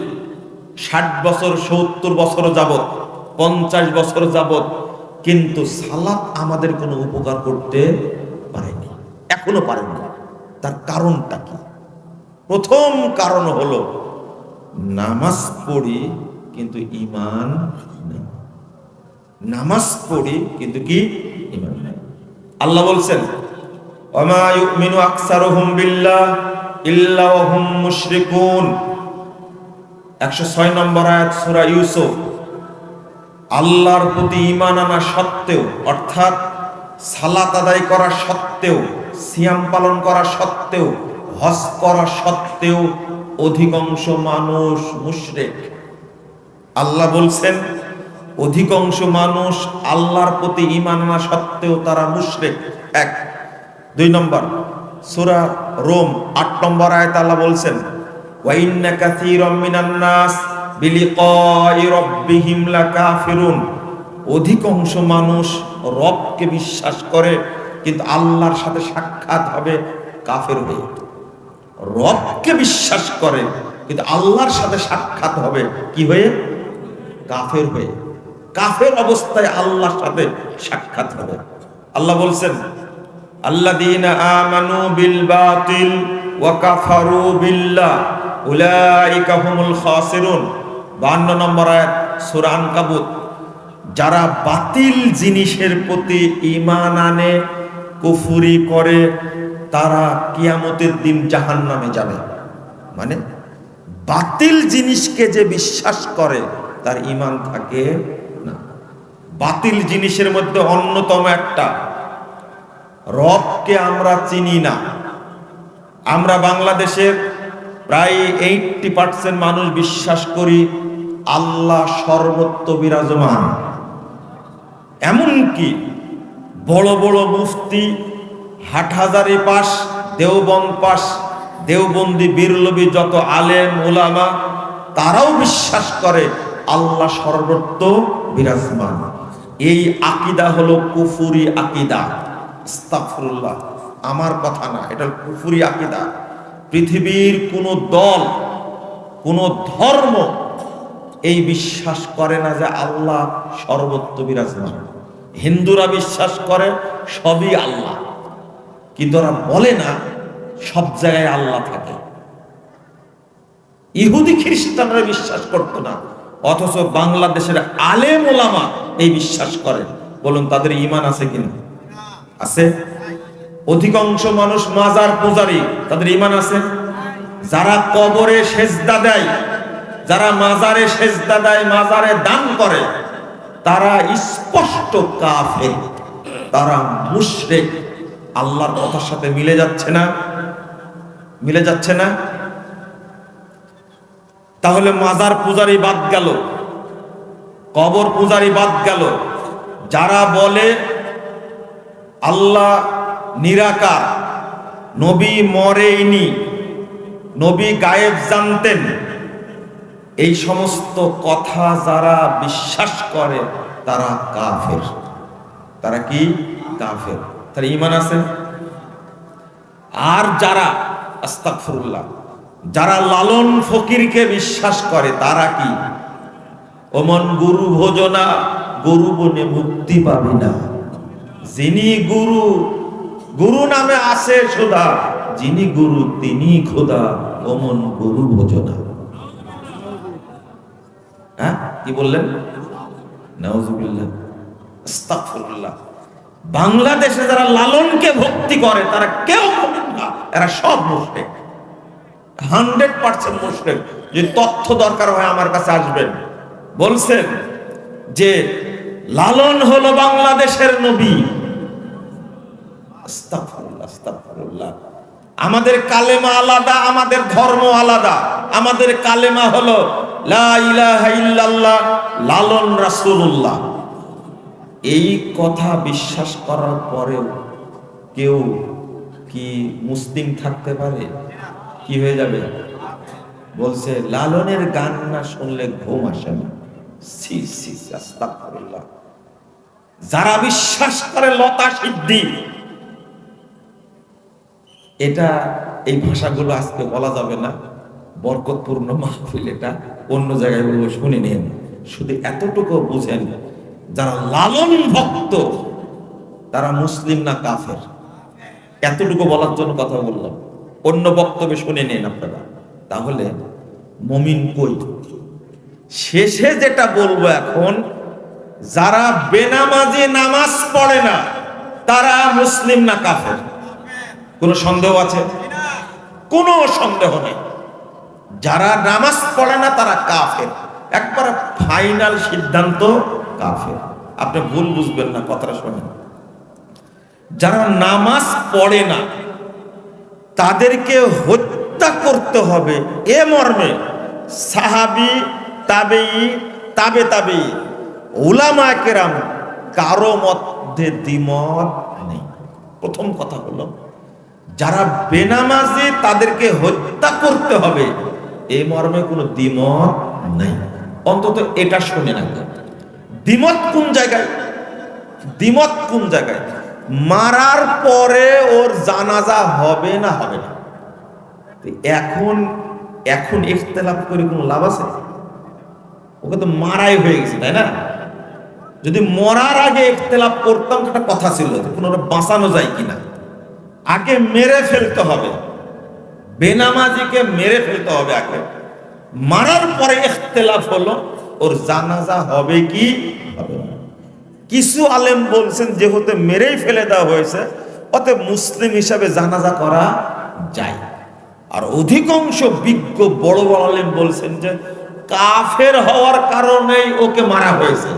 60 বছর 70 বছর যাবত, 50 বছর যাবত, কিন্তু সালাত আমাদের কোনো উপকার করতে পারেনি, এখনো পারেনি। তার কারণটা কি? প্রথম কারণ হলো নামাজ পড়ি কিন্তু ঈমান নেই। নামাজ পড়ি কিন্তু কি ঈমান নেই। আল্লাহ বলছেন ওয়ামা ইউমিনু আকসারুহুম বিল্লাহ ইল্লা ওয়া হুম মুশরিকুন, 106 নম্বর আয়াত সূরা ইউসুফ। আল্লাহর প্রতি ঈমান আনা সত্ত্বেও, অর্থাৎ সালাত আদায় করা সত্ত্বেও, সিয়াম পালন করা সত্ত্বেও, হজ করা সত্ত্বেও অধিকাংশ মানুষ মুশরিক। আল্লাহ বলছেন অধিকাংশ মানুষ আল্লাহর প্রতি ঈমান আনা সত্ত্বেও তারা মুশরিক। 1 2 নম্বর সূরা রোম 8 নম্বর আয়াতে আল্লাহ বলছেন ওয়া ইন্না কাসীরাম মিনান নাস বিলিকাই রাব্বিহিম লাকাফিরুন, অধিকাংশ মানুষ রবকে বিশ্বাস করে কিন্তু আল্লাহর সাথে সাক্ষাৎ হবে কাফের হয়ে। রবকে বিশ্বাস করে কিন্তু আল্লাহর সাথে সাক্ষাৎ হবে কি হয়ে? কাফের হয়ে। কাফের অবস্থায় আল্লাহর সাথে সাক্ষাৎ হবে। আল্লাহ বলছেন আল্লাযীনা আমানু বিল বাতিল ওয়া কাফারু বিল্লাহ উলাইকা হুমুল খাসিরুন, 52 নম্বর আয়াত সূরা আনকাবুত। যারা বাতিল জিনিসের প্রতি ঈমান আনে, কুফরি করে, তারা কিয়ামতের দিন জাহান্নামে যাবে। মানে বাতিল জিনিসকে যে বিশ্বাস করে তার ঈমান থাকে না। বাতিল জিনিসের মধ্যে অন্যতম একটা, রবকে আমরা চিনি না। আমরা বাংলাদেশের প্রায় 80% মানুষ বিশ্বাস করি আল্লাহ সর্বত্র বিরাজমান। এমনকি বড় বড় মুফতি, হাটহাজারী পাস, দেওবন্দ পাস, দেওবন্দি বিরলবি যত আলেম উলামা, তারাও বিশ্বাস করে আল্লাহ সর্বত্র বিরাজমান। এই আকীদা হলো কুফরি আকীদা। আস্তাগফিরুল্লাহ, আমার কথা না, এটা কুফরি আকীদা। পৃথিবীর কোন দল, কোন ধর্ম এই বিশ্বাস করে না যে আল্লাহ সর্বত্র বিরাজমান। হিন্দুরা বিশ্বাস করে সবই আল্লাহ, কিন্তু ওরা বলে না সব জায়গায় আল্লাহ থাকে। ইহুদি খ্রিস্টানরা বিশ্বাস করতো না, অথচ বাংলাদেশের আলেম ওলামা এই বিশ্বাস করে। বলুন তাদের ঈমান আছে কিনা? আছে। অধিকাংশ মানুষ মাজার পূজারী, তাদের ঈমান আছে? যারা কবরে সেজদা দেয়, যারা মাজারে সেজদা দেয়, মাজারে দান করে, তারা স্পষ্ট কাফের, তারা মুশরিক। আল্লাহর কথার সাথে মিলে যাচ্ছে না? মিলে যাচ্ছে না? তাহলে মাজার পূজারি বাদ গেল, কবর পূজারি বাদ গেল। যারা বলে আল্লাহ নিরাকার, নবী মরেইনি, নবী গায়েব জানতেন, এই সমস্ত কথা যারা বিশ্বাস করে তারা কাফের। তারা কি? কাফের। তার ঈমান আছে? আর যারা আস্তাগফিরুল্লাহ, যারা লালন ফকিরকে বিশ্বাস করে তারা কি? ওমন গুরু ভোজনা, গরু বনে মুক্তি পাবি না। যিনি গুরু, গুরু নামে আসে সুধা, যিনি গুরু তিনি খোদা, ওমন গুরু ভোজনা। হ্যাঁ, কি বললেন? নাউজুবিল্লাহ, আস্তাগফিরুল্লাহ। বাংলাদেশে যারা লালনকে ভক্তি করে তারা কেউ মুমিন না, এরা সব মুশরিক, 100% মুশরিক। যে তথ্য দরকার হয় আমার কাছে আসবেন। বলছেন যে লালন হলো বাংলাদেশের নবী। আস্তাগফিরুল্লাহ, আস্তাগফিরুল্লাহ। আমাদের কালেমা আলাদা, আমাদের ধর্ম আলাদা। আমাদের কালেমা হলো লা ইলাহা ইল্লাল্লাহ, লালন রাসূলুল্লাহ। এই কথা বিশ্বাস করার পরেও কেউ কি মুসলিম থাকতে পারে? কি হয়ে যাবে? বলছে লালনের গান না শুনলে ঘুম আসে না। সি সি, আস্তাগফিরুল্লাহ। যারা বিশ্বাস করে লতা সিদ্ধি, এটা এই ভাষাগুলো আজকে বলা যাবে না, বরকতপূর্ণ মাহফিল, এটা অন্য জায়গায় বলবো, শুনে নেন। শুধু এতটুকু বুঝেন, যারা লালন ভক্ত তারা মুসলিম না কাফের, এতটুকু বলার জন্য কথা বললাম। অন্য বক্তব্যে শুনে নেন আপনারা। তাহলে মুমিন কই? শেষে যেটা বলবো এখন, যারা বেনামাজি নামাজ পড়ে না তারা মুসলিম না কাফের? কোনো সন্দেহ আছে? কোনো সন্দেহ নেই। যারা নামাজ পড়ে না তারা কাফের, একবার ফাইনাল সিদ্ধান্ত কাফের। আপনি ভুল বুঝবেন না, কথাটা শোনেন। যারা নামাজ পড়ে না তাদেরকে হত্যা করতে হবে, এ মর্মে সাহাবী, তাবেঈ, তাবে তাবেঈ, উলামায়ে কেরাম কারো মধ্যে দ্বিমত নেই। প্রথম কথা হলো, যারা বেনামাজি তাদেরকে হত্যা করতে হবে, এই মর্মে কোনো দ্বিমত নেই। অন্তত এটা শুনে না। দ্বিমত কোন জায়গায়? দ্বিমত কোন জায়গায়? মারার পরে ওর জানাজা হবে না হবে না। এখন এখন ইখতিলাফ করে কোনো লাভ আছে? ওকে তো মারাই হয়ে গেছে, তাই না? যদি মরার আগে ইখতিলাফ করতাম একটা কথা ছিল, পুনরায় বাঁচানো যায় কিনা। আগে মেরে ফেলতে হবে, বেনামাজিকে মেরে ফেলতে হবে আগে। মারার পরে ইখতিলাফ হলো ওর জানাজা হবে কি হবে না। কিছু আলেম বলছেন যেহেতু মেরেই ফেলে দেওয়া হয়েছে, অতএব মুসলিম হিসাবে জানাজা করা যায়। আর অধিকাংশ বিজ্ঞ বড় বড় আলেম বলছেন যে কাফের হওয়ার কারণেই ওকে মারা হয়েছে,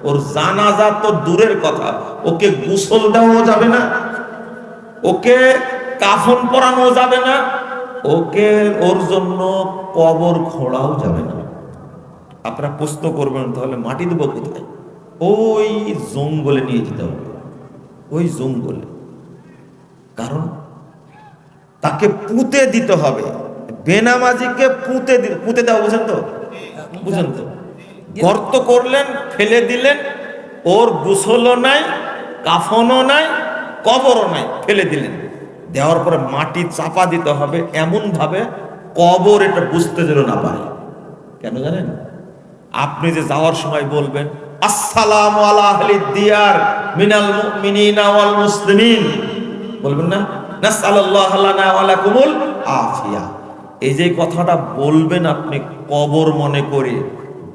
ওর জানাজা তো দূরের কথা, ওকে গোসল দেওয়া যাবে না, ওকে কাফন পরানো যাবে না, ওকে ওর জন্য কবর খোঁড়াও যাবে না। আপনারা প্রশ্ন করবেন, তাহলে মাটি দেবো কোথায়? ওই জঙ্গলে নিয়ে যেতে হবে, ওই জঙ্গলে। কারণ তাকে পুঁতে দিতে হবে। বেনামাজিকে পুঁতে দেওয়া, বুঝেন তো? বুঝেন তো? গর্ত করলেন, ফেলে দিলেন, ওর গোসলও নাই, কাফনও নাই, কবরও নাই, ফেলে দিলেন। দেওয়ার পরে মাটি চাপা দিতে হবে এমন ভাবে কবর এটা বুঝতে যেন না পারে। কেন জানেন? আপনি যে যাওয়ার সময় বলবেন আসসালামু আলা আহলিদ দিয়ার মিনাল মুমিনিনা ওয়াল মুসলিমিন, বলবেন না? নাসআলুল্লাহ লানা ওয়া লাকুমুল আফিয়া। এই যে কথাটা বলবেন আপনি কবর মনে করে,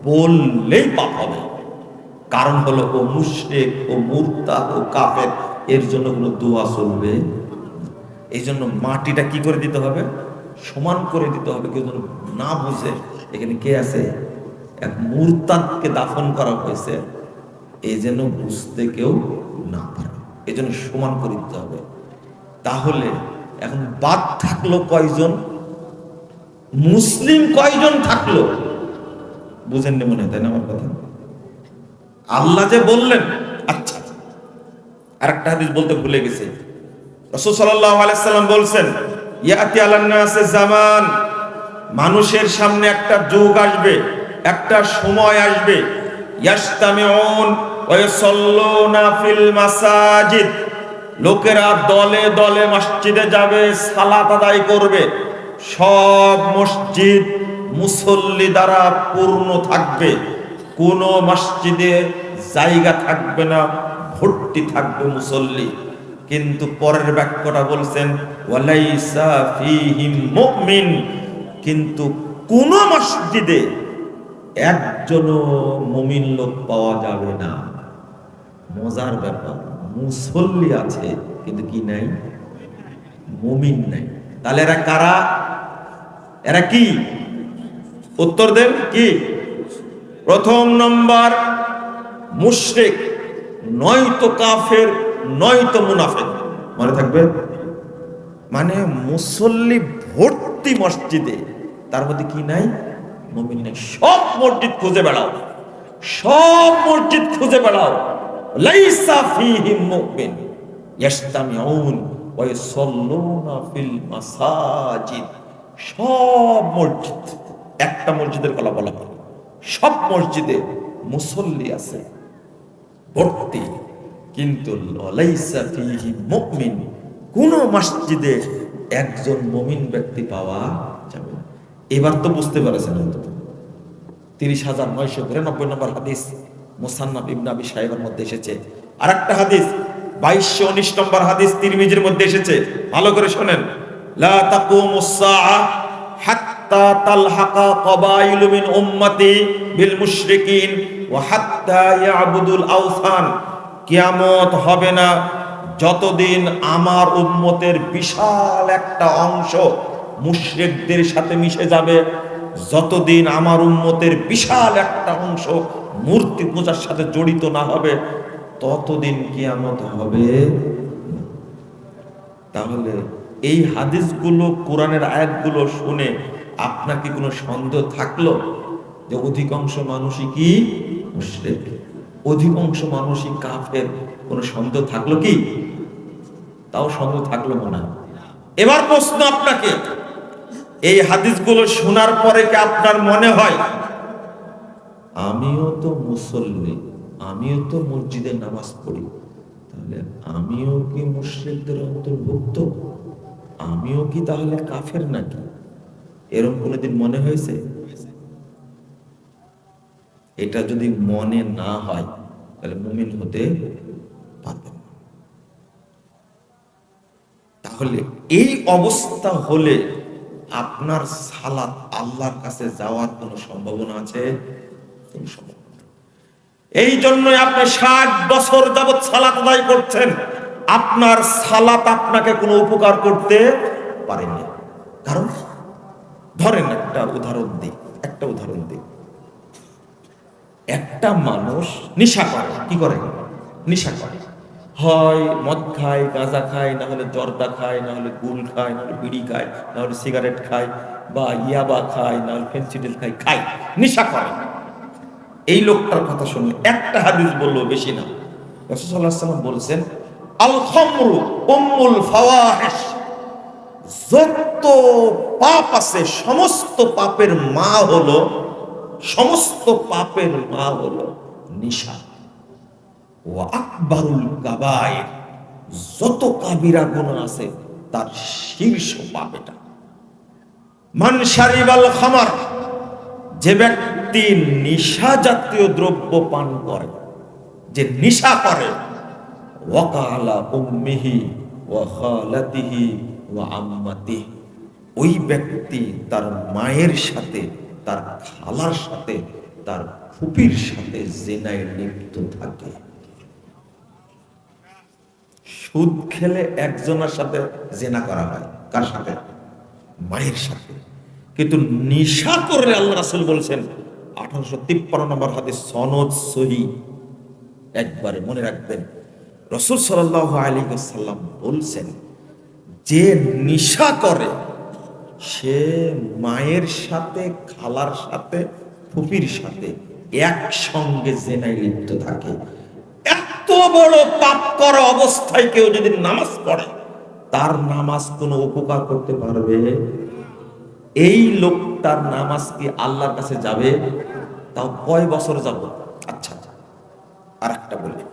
বললেই পাপ হবে। কারণ হলো ও মুশরিক, ও মুরতাদ, ও কাফের, এর জন্য কোনো দোয়া চলবে। এই জন্য মাটিটা কি করে দিতে হবে? সমান করে দিতে হবে। কেউ যেন না বুঝে এখানে কে আছে, এক মুরতাদকে দাফন করা হয়েছে, এই যেন বুঝতে কেউ না পারে। এই জন্য সমান করে দিতে হবে। তাহলে এখন বাদ থাকলো কয়জন? মুসলিম কয়জন থাকলো? বুঝেননি মনে হয়, তাই না আমার কথা? আল্লাহ যে বললেন, আচ্ছা আরেকটা হাদিস বলতে ভুলে গেছি। রাসূল সাল্লাল্লাহু আলাইহি সাল্লাম বলছেন, ইয়াতি আলান নাসে জামান, মানুষের সামনে একটা যুগ আসবে, একটা সময় আসবে, ইয়াসতামিউন ওয়া ইউসাল্লুনা ফিল মাসাজিদ, লোকেরা দলে দলে মসজিদে যাবে, সালাত আদায় করবে, সব মসজিদ মুসল্লি দ্বারা পূর্ণ থাকবে, কোন মসজিদে জায়গা থাকবে না, ভর্তি থাকবে মুসল্লি। কিন্তু পরের বাক্যটা বলছেন ওয়ালাইসা ফীহিম মুমিন, কিন্তু কোন মসজিদে একজনও মুমিন লোক পাওয়া যাবে না। মজার ব্যাপার, মুসল্লি আছে কিন্তু কি নাই? মুমিন নাই। তাহলে এরা কারা? এরা কি? উত্তর দেন কি? প্রথম নম্বর মুশরিক, নয়তো কাফের, নয়তো মুনাফিক। মনে থাকবে? মানে মুসল্লি ভর্তি মসজিদে, তার মধ্যে কি নাই? মুমিন নাই। সব মসজিদ খুঁজে বেড়াও, সব মসজিদ খুঁজে বেড়াও, লাইসা ফীহি মুমিন ইয়াসতামিউন ওয়া ইউসাল্লুনা ফিল মাসাজিদ। সব মসজিদ, একটা মসজিদের কথা বলা হয়, সব মসজিদে মুসল্লি আছে ভর্তি, কিন্তু লাইসা ফীহি মুমিন, কোন মসজিদে একজন মুমিন ব্যক্তি পাওয়া যাবে না। এবার তো বুঝতে পারছেন, 30,993 নম্বর হাদিস মুসান্নাফ ইবনে আবি শাইবার মধ্যে এসেছে। আরেকটা হাদিস 2219 নম্বর হাদিস তিরমিজির মধ্যে এসেছে, ভালো করে শুনেন। লা তাকুমুস সাআ হাত্তা তালহাকা কবাইলু মিন উম্মতি বিল মুশরিকিন ওয়া হাত্তা ইয়াবুদুল আওসান। কিয়ামত হবে না যতদিন আমার উম্মতের বিশাল একটা অংশ মুশরিকদের সাথে মিশে যাবে, যতদিন আমার উম্মতের বিশাল একটা অংশ মূর্তি পূজার সাথে জড়িত না হবে, ততদিন কিয়ামত হবে। তাহলে এই হাদিসগুলো, কোরআনের আয়াতগুলো শুনে আপনার কি কোনো সন্দেহ থাকলো যে অধিকাংশ মানুষই কি মুশরিক, অধিকাংশ মানুষই কাফের? কোনো সন্দেহ থাকলো কি? তাও সন্দেহ থাকলো মনে হয়। এবার প্রশ্ন আপনাকে, এই হাদিসগুলো শোনার পরে কি আপনার মনে হয় আমিও তো মুসল্লি, আমিও তো মসজিদে নামাজ পড়ি, তাহলে আমিও কি মুশরিকদের অন্তর্ভুক্ত? আমিও কি তাহলে কাফের নাকি? এরকম কোনোদিন মনে হয়েছে? এটা যদি মনে না হয় তাহলে মুমিন হতে পারবেন না। তাহলে এই অবস্থা হলে আপনার সালাত আল্লাহর কাছে যাওয়ার কোনো সম্ভাবনা আছে? এই জন্যই আপনি 60 বছর যাবৎ সালাত আদায় করছেন, আপনার সালাত আপনাকে কোনো উপকার করতে পারেনি। কারণ ধরেন একটা উদাহরণ দিই, একটা মানুষ নেশা করে, কি করে? নেশা করে, হয় মদ খায়, গাঁজা খায়, না হলে জর্দা খায়, না হলে গুল খায়, না হলে বিড়ি খায়, না হলে সিগারেট খায়, বা ইয়াবা খায়, না হলে ফেন্সিডিল খায়, নেশা করে। এই লোকটার কথা শুনলে একটা হাদিস বললো, বেশি না, রাসূল সাল্লাল্লাহু আলাইহি ওয়াসাল্লাম বলেছেন, আল খামরু উম্মুল ফাওয়াহিশ, যত পাপ আছে সমস্ত পাপের মা হলো, সমস্ত পাপের মা হলো নেশা। ওয়া আকবারুল কাবায়ের, যত কাবিরা গুনাহ আছে তার শীর্ষ পাপ এটা। মান শারিবাল খামার, যে ব্যক্তি নেশা জাতীয় দ্রব্য পান করে, যে নেশা করে, ওয়াকালা উম্মিহি ওয়া খালাতিহি ওয়া আম্মাতিহি, ওই ব্যক্তি তার মায়ের সাথে, তার খালার সাথে, তার ফুপির সাথে জিনায় লিপ্ত থাকে। সুদ খেলে একজনের সাথে জিনা করা হয়, কার সাথে? মায়ের সাথে। কিন্তু নেশা করলে আল্লাহ রাসূল বলছেন, 1853 নম্বর হাদিস, সনদ সহিহ, একবারে মনে রাখবেন, রাসূল সাল্লাল্লাহু আলাইহি ওয়াসাল্লাম বলছেন, যে নেশা করে সে মায়ের সাথে, খালার সাথে, ফুপির সাথে একসঙ্গে জিনায় লিপ্ত থাকে। এত বড় পাপ করা অবস্থায় কেউ যদি নামাজ পড়ে, তার নামাজ কোনো উপকার করতে পারবে? এই লোকটার নামাজ কি আল্লাহর কাছে যাবে? তাও কয় বছর যাব? আচ্ছা, আরেকটা বলি,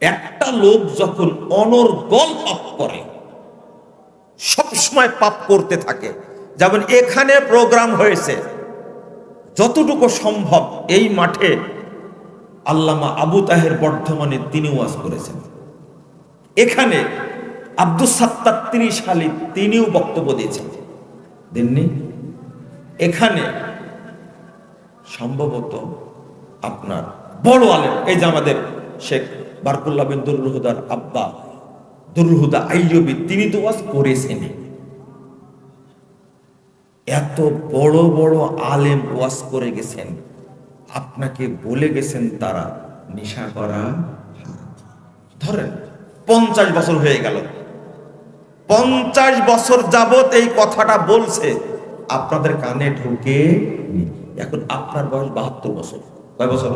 একটা লোক যখন অনর্গল পাপ করে, সবসময় পাপ করতে থাকে, যেমন এখানে প্রোগ্রাম হয়েছে, যতটুকু সম্ভব এই মাঠে আল্লামা আবু তাহের বর্ধমানে তিনি ওয়াজ করেছেন, এখানে আব্দুস সাত্তার 30 সালে তিনিও বক্তব্য দিয়েছেন, দেননি? এখানে সম্ভবত আপনার বড় আলেম, এই যে আমাদের শেখ বারকুল্লাহ বিন দুরুল হুদার আব্বা দুরুল হুদা আইয়ুবী, তিনি তো ওয়াজ করেছেন। এত বড় বড় আলেম ওয়াজ করে গেছেন, আপনাকে বলে গেছেন তারা নেশা করা হারাম। ধরেন 50 বছর হয়ে গেল, 50 বছর যাবত এই কথাটা বলছে, আপনাদের কানে ঢুকে। এখন আপনার বয়স 72 বছর। কয় বছর?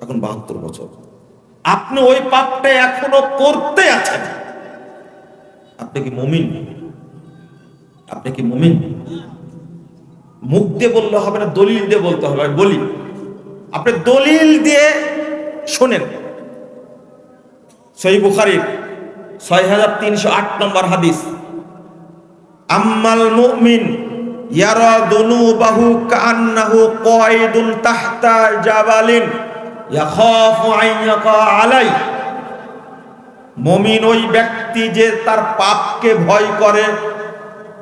এখন 72 বছর। আপনি ওই পাপটা এখনো করতে আছেন। আপনি কি মুমিন? আপনি কি মুমিন? মুখ দিয়ে বললে হবে না, দলিল দিয়ে বলতে হবে। আমি বলি, আপনি দলিল দিয়ে শোনেন। সহিহ বুখারীর 6308 নম্বর হাদিস, আম্মাল মুমিন ইয়ারা দুনুবাহু কান্নাহু কায়দুন তাহতা জাবালিন ইয়াখাফু আন ইয়াকা আলাই। মুমিন ওই ব্যক্তি যে তার পাপকে ভয় করে,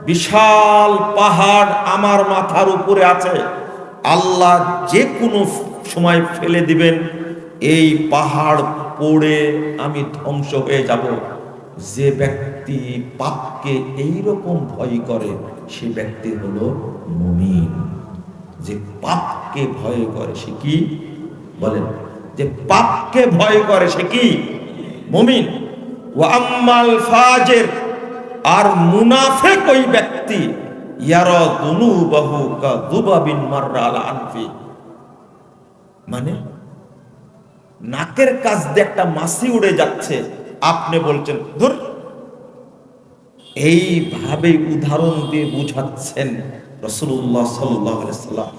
বিশাল পাহাড় আমার মাথার উপরে আছে, আল্লাহ যে কোনো সময় ফেলে দিবেন, এই পাহাড় পড়ে আমি ধ্বংস হয়ে যাব। যে ব্যক্তি পাপকে এইরকম ভয় করে সে ব্যক্তি হলো মুমিন। যে পাপকে ভয় করে সে কি? বলেন, যে পাপকে ভয় করে সে কি? মুমিন। ওয়া আম্মাল ফাজির, আর মুনাফিক ওই ব্যক্তি, ইয়ারা দুনুবাহু কাযুবাবিন মাররা আলা আনফি, মানে নাকের কাছ দিয়ে একটা মাছি উড়ে যাচ্ছে, আপনি বলছেন ধুর। এইভাবে উদাহরণ দিয়ে বুঝাচ্ছেন রাসূলুল্লাহ সাল্লাল্লাহু আলাইহি ওয়াসাল্লাম,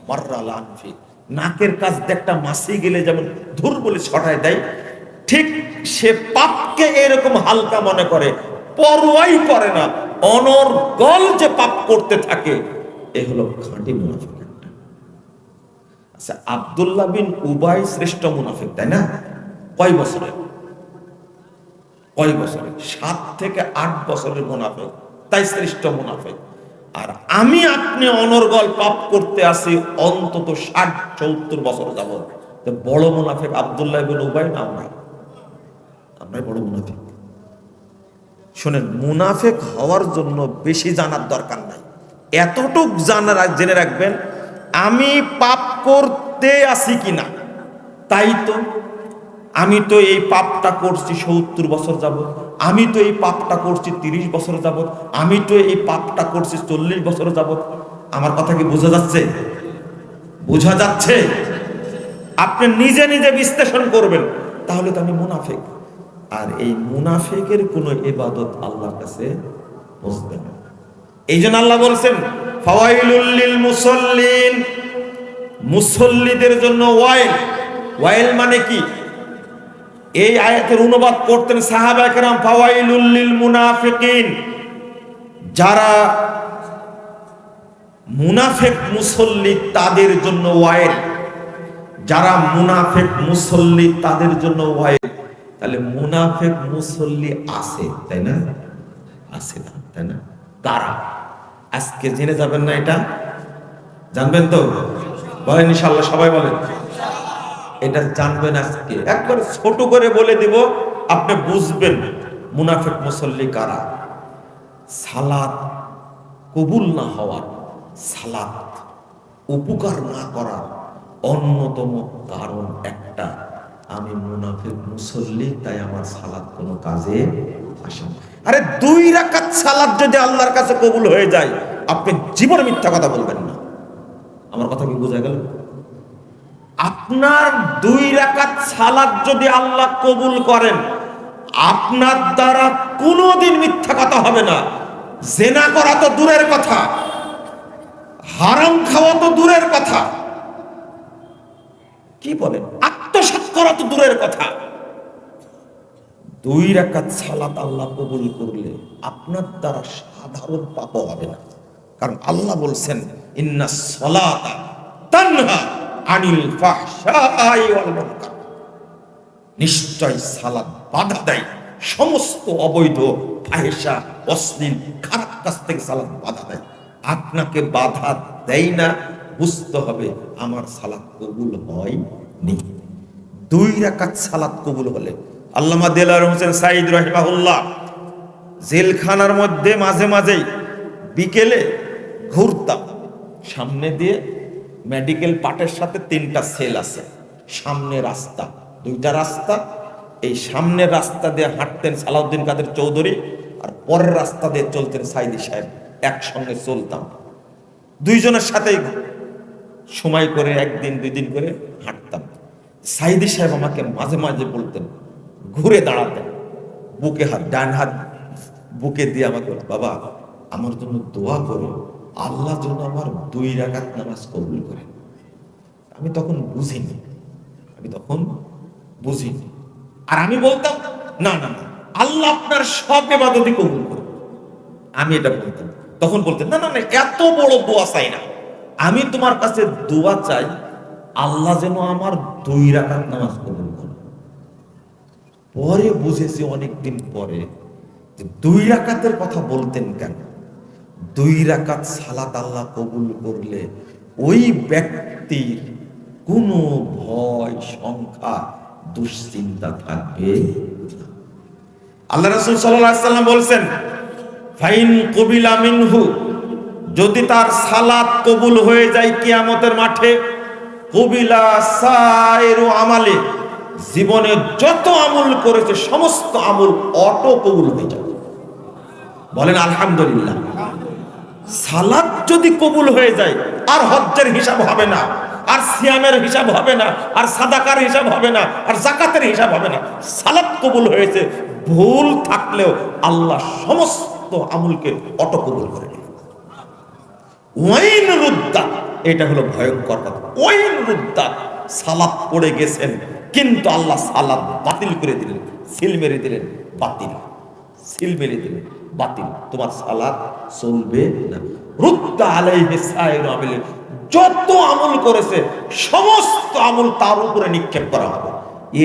মাররা আলা আনফি, নাকের কাছ দিয়ে একটা মাছি গেলে যেমন ধুর বলে ছটায় দেয়, ঠিক সে পাপকে এরকম হালকা মনে করে, পরোয়াই করে না, অনর্গল যে পাপ করতে থাকে, এ হলো খাঁটি মুনাফিক। আচ্ছা, আব্দুল্লাহ বিন উবাই শ্রেষ্ঠ মুনাফিক, তাই না? কয় বছরের? 7 থেকে 8 বছরের মুনাফিক, তাই শ্রেষ্ঠ মুনাফিক। আর আমি আপনি অনর্গল পাপ করতে আসি অন্তত 60-70 বছর যাব। বড় মুনাফিক আব্দুল্লাহ বিন উবাই না আমরাই বড় মুনাফিক। শুনেন, মুনাফিক হওয়ার জন্য বেশি জানার দরকার নাই, এতটুক জেনে রাখবেন, আমি পাপ করতে আসি কিনা। তাই তো আমি তো এই পাপটা করছি 70 বছর যাবত, আমি তো এই পাপটা করছি 30 বছর যাবত, আমি তো এই পাপটা করছি 40 বছর যাবত। আমার কথা কি বোঝা যাচ্ছে? বোঝা যাচ্ছে? আপনি নিজে নিজে বিশ্লেষণ করবেন, তাহলে তো আমি মুনাফিক। আর এই মুনাফিকের কোনো ইবাদত আল্লাহর কাছে বসবে না। এই জন্য আল্লাহ বলছেন ফাওয়াইলুল লিল মুসাল্লিন, মুসল্লিদের জন্য ওয়াইল। ওয়াইল মানে কি? এই আয়াতের অনুবাদ করতেন সাহাবায়ে কেরাম, ফাওয়াইলুল লিল মুনাফিকিন, যারা মুনাফিক মুসল্লি তাদের জন্য ওয়াইল। যারা মুনাফিক মুসল্লি তাদের জন্য ওয়াইল। তাহলে মুনাফিক মুসল্লি আছে, তাই না? আছে না, তাই না? কারা? আজকে জেনে যাবেন না, এটা জানবেন তো? বলেন ইনশাআল্লাহ, সবাই বলেন এটা জানবেন। আজকে একবার ছোট করে বলে দিব, আপনি বুঝবেন মুনাফিক মুসল্লি কারা। সালাত কবুল না হওয়ার, সালাত উপকার না করার অন্যতম কারণ একটা, আমি মুনাফিক মুসল্লি, তাই আমার সালাত কোনো কাজে আসে না। আরে 2 রাকাত সালাত যদি আল্লাহর কাছে কবুল হয়ে যায়, আপনি জীবনে মিথ্যা কথা বলবেন না। আমার কথা কি বোঝা গেল? আপনার 2 রাকাত সালাত যদি আল্লাহ কবুল করেন, আপনার দ্বারা কোনোদিন মিথ্যা কথা হবে না। জেনা করা তো দূরের কথা, হারাম খাওয়া তো দূরের কথা, কি বলেন, আত্মসাৎ করা তো দূরের কথা। 2 রাকাত সালাত আল্লাহ কবুল করলে আপনার দ্বারা সাধারণ পাপ হবে না। কারণ আল্লাহ বলছেন ইন্নাস সালাতা তানহা আনিল ফাহশাই ওয়াল মুনকার, নিশ্চয় সালাত বাধা দেয় সমস্ত অবৈধ, ফাহিশা, অশ্লীল, খারাপ কাজ থেকে সালাত বাধা দেয়। আপনাকে বাধা দেয় না, বুঝতে হবে আমার সালাত কবুল হয়নি। 2 রাকাত সালাত কবুল হলে, আল্লামা দেলাওয়ার হোসেন সাঈদ রাহিমাহুল্লাহ জেলখানার মধ্যে মাঝে মাঝেই বিকেলে ঘুরতাম, সামনে দিয়ে মেডিকেল পার্টের সাথে 3টা সেল আছে, সামনে রাস্তা, দুইটা রাস্তা, এই সামনের রাস্তা দিয়ে হাঁটতেন সালাউদ্দিন কাদের চৌধুরী, আর পরের রাস্তা দিয়ে চলতেন সাইদি সাহেব। একসঙ্গে চলতাম, দুইজনের সাথেই সময় করে একদিন দুই দিন করে হাঁটতাম। সাইদি সাহেব আমাকে মাঝে মাঝে বলতেন, ঘুরে দাঁড়াতেন, বুকে হাত, ডান হাত বুকে দিয়ে আমাকে বলতেন, বাবা আমার জন্য দোয়া করো, আল্লাহ যেন আমার 2 রাকাত নামাজ কবুল করেন। আমি তখন বুঝিনি, আর আমি বলতাম না না না, আল্লাহ আপনার সব ইবাদতই কবুল করুন, আমি এটা বলতাম। তখন বলতেন না না না, এত বড় দোয়া চাই না, আমি তোমার কাছে দোয়া চাই আল্লাহ যেন আমার 2 রাকাত নামাজ কবুল করেন। পরে বুঝেছি অনেকদিন পরে যে 2 রাকাতের কথা বলতেন কেন। 2 রাকাত সালাত আল্লাহ কবুল করলে ওই ব্যক্তির কোনো ভয়, সংখ্যা, দুশ্চিন্তা থাকবে না। আল্লাহ রাসূল সাল্লাল্লাহু আলাইহি ওয়াসাল্লাম বলেন, ফাইন কুবিলা মিনহু, যদি তার সালাত কবুল হয়ে যায় কিয়ামতের মাঠে, কুবিলা সাইরু আমালে, জীবনে যত আমল করেছে সমস্ত আমল অটো কবুল হয়ে যাবে। বলেন আলহামদুলিল্লাহ। সালাত যদি কবুল হয়ে যায়, আর হজ্জের হিসাব হবে না, আর সিয়ামের হিসাব হবে না, আর সাদাকার হিসাব হবে না, আর যাকাতের হিসাব হবে না। সালাত কবুল হয়েছে, ভুল থাকলেও আল্লাহ সমস্ত আমলকে অটো কবুল করে নেবেন। ওয়াইন রুদ্দা, এটা হলো ভয়ঙ্কর কথা। ওয়াইন রুদ্দা, সালাত পড়ে গেছেন কিন্তু আল্লাহ সালাত বাতিল করে দিলেন, সিল মেরে দিলেন, বাতিল, সিল মেরে দিলেন, বাতিল, তোমার সালাত চলবে না। রুদ্দা আলাইহি সাইরু আমালে, যত আমল করেছে সমস্ত আমল তার উপরে নিক্ষেপ করা হবে।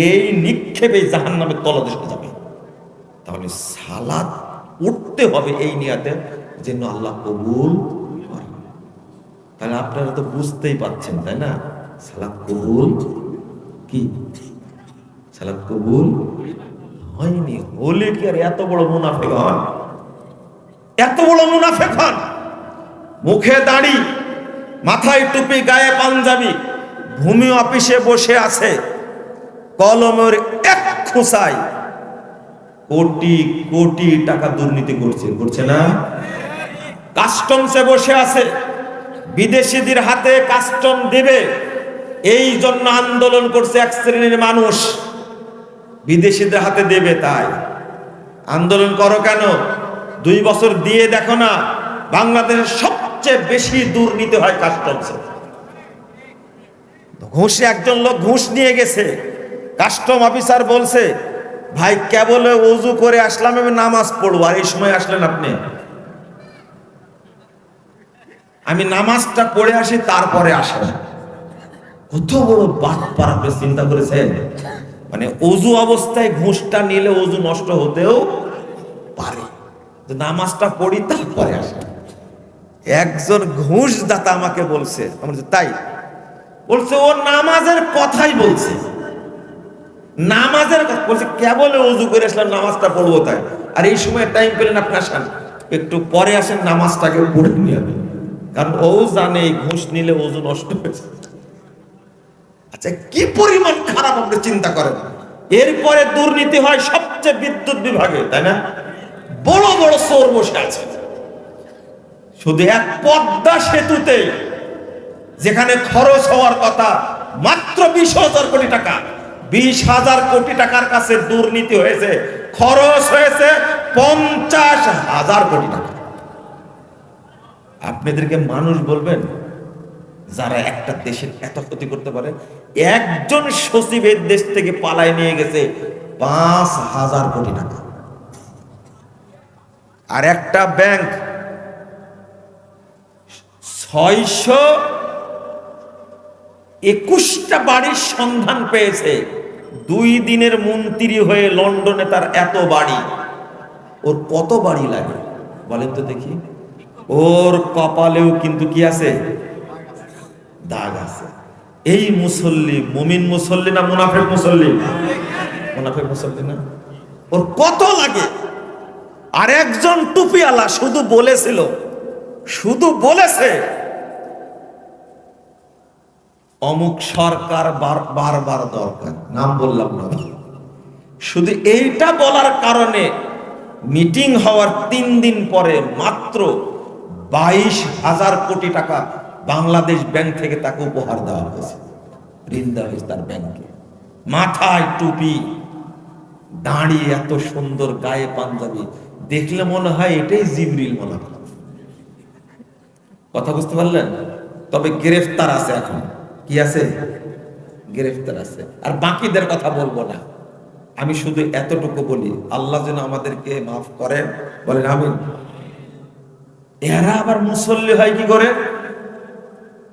এই নিক্ষেপে জাহান্নামের তলদেশে যাবে। তাহলে সালাত উঠতে হবে এই নিয়াতে যেন আল্লাহ কবুল করে। তাহলে আপনারা তো বুঝতেই পারছেন, তাই না? সালাত কবুল কি? সালাত কবুল হয়নি, হলে কি আর এত বড় মুনাফিক হন? এত বড় মুনাফিক হন? মুখে দাড়ি, মাথায় টুপি, গায়ে পাঞ্জাবি, ভূমি অফিসে বসে আছে, কলমের এক খোঁচায় কোটি কোটি টাকা দুর্নীতি করছে না? কাস্টমসে বসে আছে, বিদেশিদের হাতে কাস্টম দেবে, এই জন্য আন্দোলন করছে এক শ্রেণীর মানুষ, বিদেশিদের হাতে দেবে তাই আন্দোলন করো কেন? 2 বছর দিয়ে দেখো না, বাংলাদেশের সবচেয়ে বেশি দুর্নীতি হয় কাস্টমসে। ঘুষে একজন লোক ঘুষ নিয়ে গেছে, কাস্টম অফিসার বলছে, ভাই কেবল ওযু করে আসলাম, আমি নামাজ পড়বো, আর এই সময় আসলেন আপনি? আমি নামাজটা পড়ে আসি তারপরে আসেন। কত বড় বাটপার, আপনি চিন্তা করেছেন? মানে ওযু অবস্থায় ঘুষটা নিলে ওযু নষ্ট হতেও পারে, নামাজটা পড়ি তারপরে আসে। একজন ঘুষদাতা আমাকে বলছে, তাই বলছে, ও নামাজের কথাই বলছে, নামাজের কথা বলছে, কেবল ওযু করে আসলাম, নামাজটা পড়বো তাই, আর এই সময় টাইম পেলেন আপনি আসেন, একটু পরে আসেন, নামাজটাকে পড়ে নিয়ে যাবেন, কারণ ও জানে ঘুষ নিলে ওযু নষ্ট হয়েছে। আচ্ছা, কি পরিমাণ খারাপ আপনি চিন্তা করেন। এরপরে দুর্নীতি হয় সবচেয়ে বিদ্যুৎ বিভাগে, তাই না? বড় বড় চোর বসে আছে। শুধু এক পদ্মা সেতুতে যেখানে খরচ হওয়ার কথা মাত্র 20,000 কোটি টাকা, 20,000 কোটি টাকার কাছে দুর্নীতি হয়েছে, খরচ হয়েছে 50,000 কোটি টাকা। আপনাদেরকে মানুষ বলবেন যারা একটা দেশের এত ক্ষতি করতে পারে? একজন সচিবের দেশ থেকে পালায় নিয়ে গেছে 5,000 কোটি টাকা, আর একটা ব্যাংক 621টা বাড়ির সন্ধান পেয়েছে। 2 দিনের মন্ত্রী হয়ে লন্ডনে তার এত বাড়ি, ওর কত বাড়ি লাগে বলেন তো দেখি? ওর কপালেও কিন্তু কি আছে? দাগ আছে। এই মুসল্লি মুমিন মুসল্লি না মুনাফিক মুসল্লি? মুনাফিক মুসল্লি না? ওর কত লাগে? আর একজন টুপিওয়ালা শুধু বলেছিল, শুধু বলেছে অমুক সরকার বারবার দরকার, নাম বললাম না, শুধু এইটা বলার কারণে মিটিং হওয়ার 3 দিন পরে মাত্র 22,000 কোটি টাকা বাংলাদেশ ব্যাংক থেকে তাকে উপহার দেওয়া হয়েছে, ঋণ দেওয়া হয়েছে তার ব্যাংকে। মাথায় টুপি, দাঁড়িয়ে এত সুন্দর, গায়ে পাঞ্জাবি, দেখলে মনে হয় এটাই জিবরিল মনে হয়। কথা বুঝতে পারলেন? তবে গ্রেফতার আছে এখন। কি আছে? গ্রেফতার আছে। আর বাকিদের কথা বলবো না, আমি শুধু এতটুকু বলি, আল্লাহ যেন আমাদেরকে মাফ করেন, বলেন আমিন। এরা আবার মুসল্লি হয় কি করে?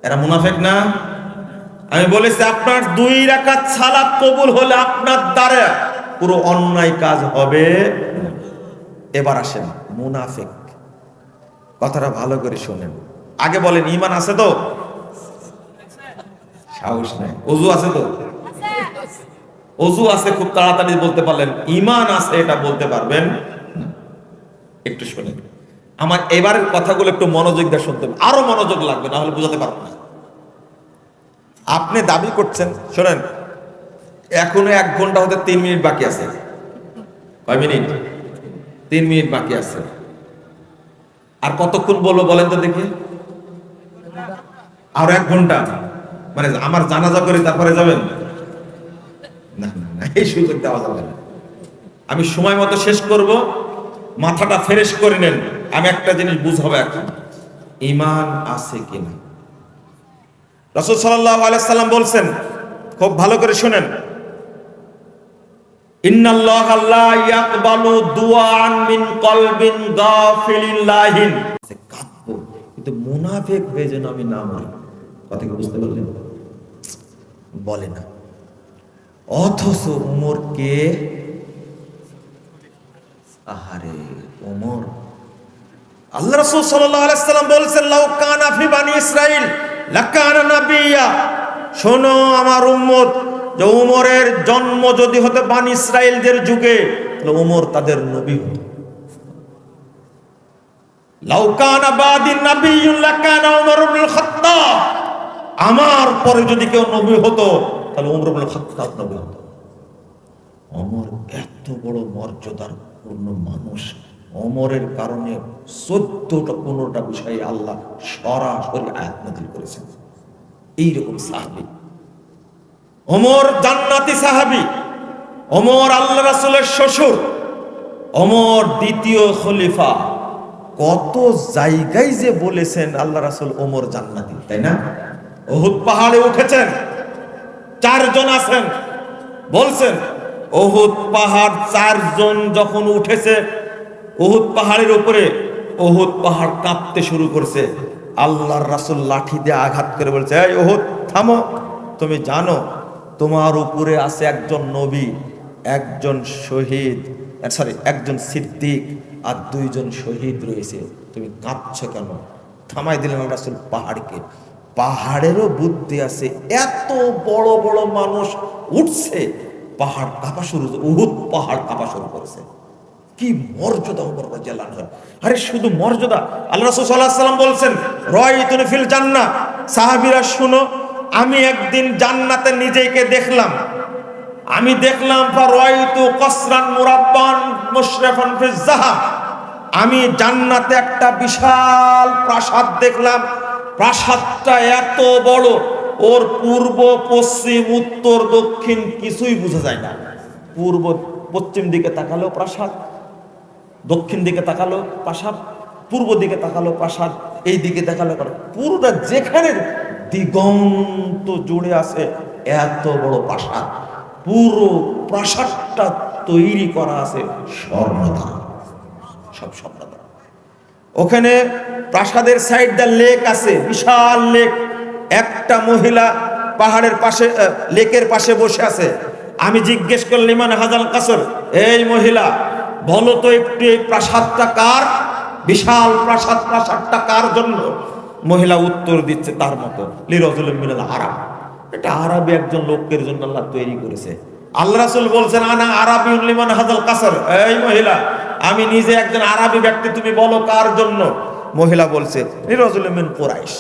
এরা মুনাফিক না? আমি বলেছি আপনার 2 রাকাত সালাত কবুল হলে আপনার দ্বারা পুরো অন্যায় কাজ হবে। এবার আসেন মুনাফিক, কথাটা ভালো করে শোনেন। আগে বলেন ঈমান আছে তো? সাহস নাই। ওযু আছে তো? ওযু আছে, খুব তাড়াতাড়ি বলতে পারলেন। ঈমান আছে এটা বলতে পারবেন? একটু শুনেন আমার এবারের কথাগুলো, একটু মনোযোগ দিয়ে শুনতে হবে, আরো মনোযোগ লাগবে, না হলে বোঝাতে পারবো না। আপনি দাবি করছেন, শোনেন, এখনো 1 ঘন্টা হতে 3 মিনিট বাকি আছে। কয় মিনিট? 3 মিনিট বাকি আছে। আর কতক্ষণ বলবো বলেন তো দেখি? আর 1 ঘন্টা, মানে আমার জানাজা করে তারপরে যাবেন? না না না, এই সুযোগ দেওয়া যাবে না। আমি সময় মতো শেষ করব, মাথাটা ফ্রেশ করে নেন। আমি একটা জিনিস বুঝাবো এখন, ঈমান আছে কিনা। রাসূল সাল্লাল্লাহু আলাইহি সাল্লাম বলছেন, খুব ভালো করে শুনেন, ইন্নাল্লাহা লা ইয়াকবালু দুআন মিন কলবিন গাফিলিন লাহিন। কাঁদবো কিন্তু মুনাফিক হয়ে যেন আমি না মরি। কথা কি বুঝতে পারলেন? বলে না। অথচ ওমরকে, আহারে ওমর, আল্লাহ রাসূল সাল্লাল্লাহু আলাইহি সাল্লাম বলেছেন, লাউ কানা ফি বানি ইসরাইল লাকানা নাবিয়্যা। শোনো আমার উম্মত, যে ওমরের জন্ম যদি হতো বানি ইসরাইলদের যুগে, তাহলে ওমর তাদের নবী হতো। লাউ কানা বাদি নাবিয়্যুন লাকানা ওমর ইবনুল খাত্তাব। আমার পরে যদি কেউ নবী হতো তাহলে ওমর ইবনুল খাত্তাব নবী হতো। ওমর এত বড় মর্যাদার পূর্ণ মানুষ, ওমরের কারণে 14টা-15টা বিষয়ে আল্লাহ সরাসরি আয়াত নাযিল করেছেন। এইরকম সাহাবী ওমর, জান্নাতি সাহাবী। ওমর আল্লাহ রাসূলের শ্বশুর, ওমর 2য় খলিফা। কত জায়গায় যে বলেছেন আল্লাহ রাসূল ওমর জান্নাতি, তাই না? উহুদ পাহাড়ে উঠেছেন, 4 জন আছেন, বলছেন উহুদ পাহাড় 4 জন যখন উঠেছে উহুদ পাহাড়ের উপরে, উহুদ পাহাড় কাঁপতে শুরু করেছে। আল্লাহর রাসূল লাঠি দিয়ে আঘাত করে বলছে, এই উহুদ থামো, তুমি জানো তোমার উপরে আছে একজন নবী, একজন শহীদ, একজন সিদ্দিক আর 2 জন শহীদ রয়েছে, তুমি কাঁপছো কেন? থামাই দিলেন আল্লাহর রাসূল পাহাড়কে। পাহাড়েরও বুদ্ধি আছে, এত বড় বড় মানুষ উঠছে, পাহাড় কাঁপা শুরু, উহুদ পাহাড় কাঁপা শুরু করেছে। কি মর্যাদা ওমর রাদিয়াল্লাহু আনহু! আরে শুধু মর্যাদা, আল্লাহ রাসূল সাল্লাল্লাহু আলাইহি ওয়াসাল্লাম বলছেন, রাআইতুনি ফিল জান্নাহ। সাহাবীরা শুনো, আমি একদিন জান্নাতে নিজেকে দেখলাম। আমি দেখলাম ফারাইতু কসরান মুরাব্বান মুশরাফান ফিজ যাহাব। আমি জান্নাতে একটা বিশাল প্রাসাদ দেখলাম। প্রাসাদটা এত বড়, ওর পূর্ব পশ্চিম উত্তর দক্ষিণ কিছুই বোঝা যায় না। পূর্ব পশ্চিম দিকে তাকালো প্রাসাদ, দক্ষিণ দিকে তাকালো প্রাসাদ, পূর্ব দিকে তাকালো প্রাসাদ, এই দিকে তাকালো, পুরোটা যেখানে দিগন্ত জুড়ে আছে এত বড় প্রাসাদ। পুরো প্রাসাদটা তৈরি করা আছে স্বর্ণ দ্বারা, সব স্বর্ণ দ্বারা। ওখানে প্রাসাদের সাইড দা লেক আছে, বিশাল লেক। একটা মহিলা পাহাড়ের পাশে, লেকের পাশে বসে আছে। আমি জিজ্ঞেস করলাম, ইমান হাজাল কাসর, এই মহিলা বলো তো একটু, এই প্রাসাদটা কার? বিশাল প্রাসাদ, প্রাসাদটা কার জন্য? মহিলা উত্তর দিচ্ছে তার মতো, লিরাজুলিন মিনাল আরাব, এটা আরবি একজন লোকের জন্য আল্লাহ তৈরি করেছে। আল্লাহ রাসূল বলছেন, আনা আরাবিউন লিমান হাজাল কাসর, এই মহিলা আমি নিজে একজন আরবি ব্যক্তি, তুমি বলো কার জন্য? মহিলা বলছে লিরাজুলিন মিন কুরাইশ,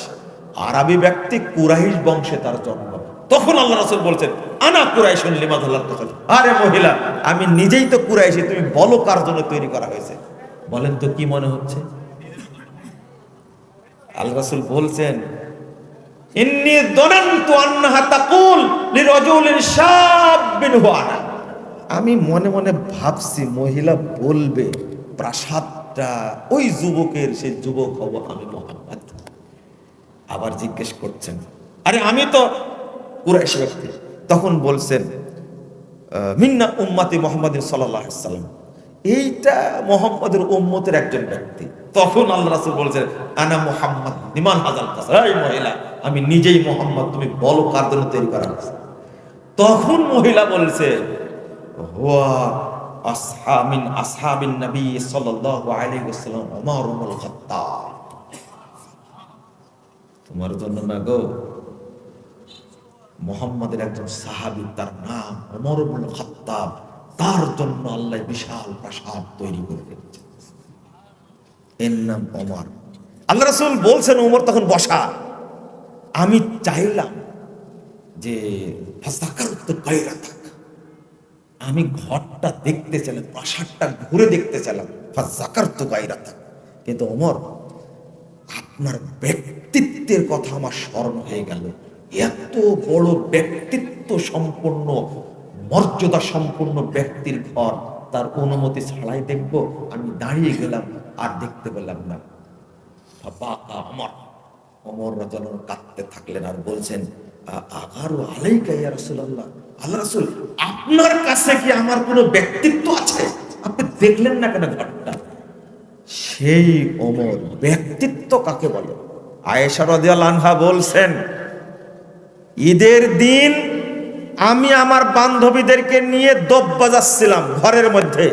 আরবি ব্যক্তি কুরাইশ বংশে তার জন্ম। তখন আল্লাহ রাসূল বলছেন, আনা কুরাইশুন লিমা যালাল কাসাদ। আরে মহিলা, আমি নিজেই তো কুরাইশি, তুমি বলো কার জন্য তৈরি করা হয়েছে। বলেন তো কি মনে হচ্ছে? আল্লাহ রাসূল বলছেন, ইন্নী যানানতু আন্নাহা তাকুল লিরাজুলিন শাব্বিন হুয়া আনা। আমি মনে মনে ভাবছি মহিলা বলবে প্রাসাদটা ওই যুবকের, সেই যুবক হব আমি মুহাম্মদ। আবার জিজ্ঞেস করছেন, আরে আমি তো কুরাইশ ব্যক্তি। তখন বলছেন, মিন্না উম্মতি মুহাম্মাদিন সাল্লাল্লাহু আলাইহি ওয়াসাল্লাম, এইটা মুহাম্মদের উম্মতের একজন ব্যক্তি। তখন আল্লাহ রাসূল বলছেন, আনা মুহাম্মদ লিমান হাযাল কাসাদ। এই মহিলা, আমি নিজেই মুহাম্মদ, তুমি বলো কার জন্য তৈরি করা হয়েছে। তখন মহিলা বলছে, হুয়া আসহাবিন আসহাবিন নবী সাল্লাল্লাহু আলাইহি ওয়াসাল্লাম ওমর ইবনুল খাত্তাব। তোমার জন্য না গো, মুহাম্মাদের একজন সাহাবী, তার নাম ওমর ইবনুল খাত্তাব, তার জন্য আল্লাহ বিশাল প্রাসাদ তৈরি করে রেখেছেন, এর নাম ওমর। আল্লাহ রাসূল বলছেন, ওমর তখন বসা। আমি চাইলাম যে ফাযাকারতু গায়রাতাক, আমি ঘরটা দেখতে চাইলাম, প্রাসাদটা ঘুরে দেখতে চাইলাম, ফাযাকারতু গায়রাতাক, কিন্তু ওমর আপনার ব্যক্তিত্বের কথা আমার স্মরণ হয়ে গেল। এত বড় ব্যক্তিত্ব সম্পন্ন, মর্যাদা সম্পন্ন ব্যক্তির ঘর, তার অনুমতি ছাড়াই দেখবো? আমি দাঁড়িয়ে গেলাম, আর দেখতে পেলাম না। ফাবাকা ওমর, ওমর রাদিয়াল্লাহু আনহু কাঁদতে থাকলেন আর বলছেন, আগারু আলাইকা ইয়া রাসূলুল্লাহ, আল্লাহ রাসূল, আপনার কাছে কি আমার কোনো ব্যক্তিত্ব আছে? আপনি দেখলেন না কেন ঘরটা? সেই ওমর, ব্যক্তিত্ব কাকে বলে? আয়েশা রাদিয়াল্লাহু আনহা বলছেন, ঈদের দিন আমি আমার বান্ধবীদেরকে নিয়ে দপ বাজাচ্ছিলাম ঘরের মধ্যে।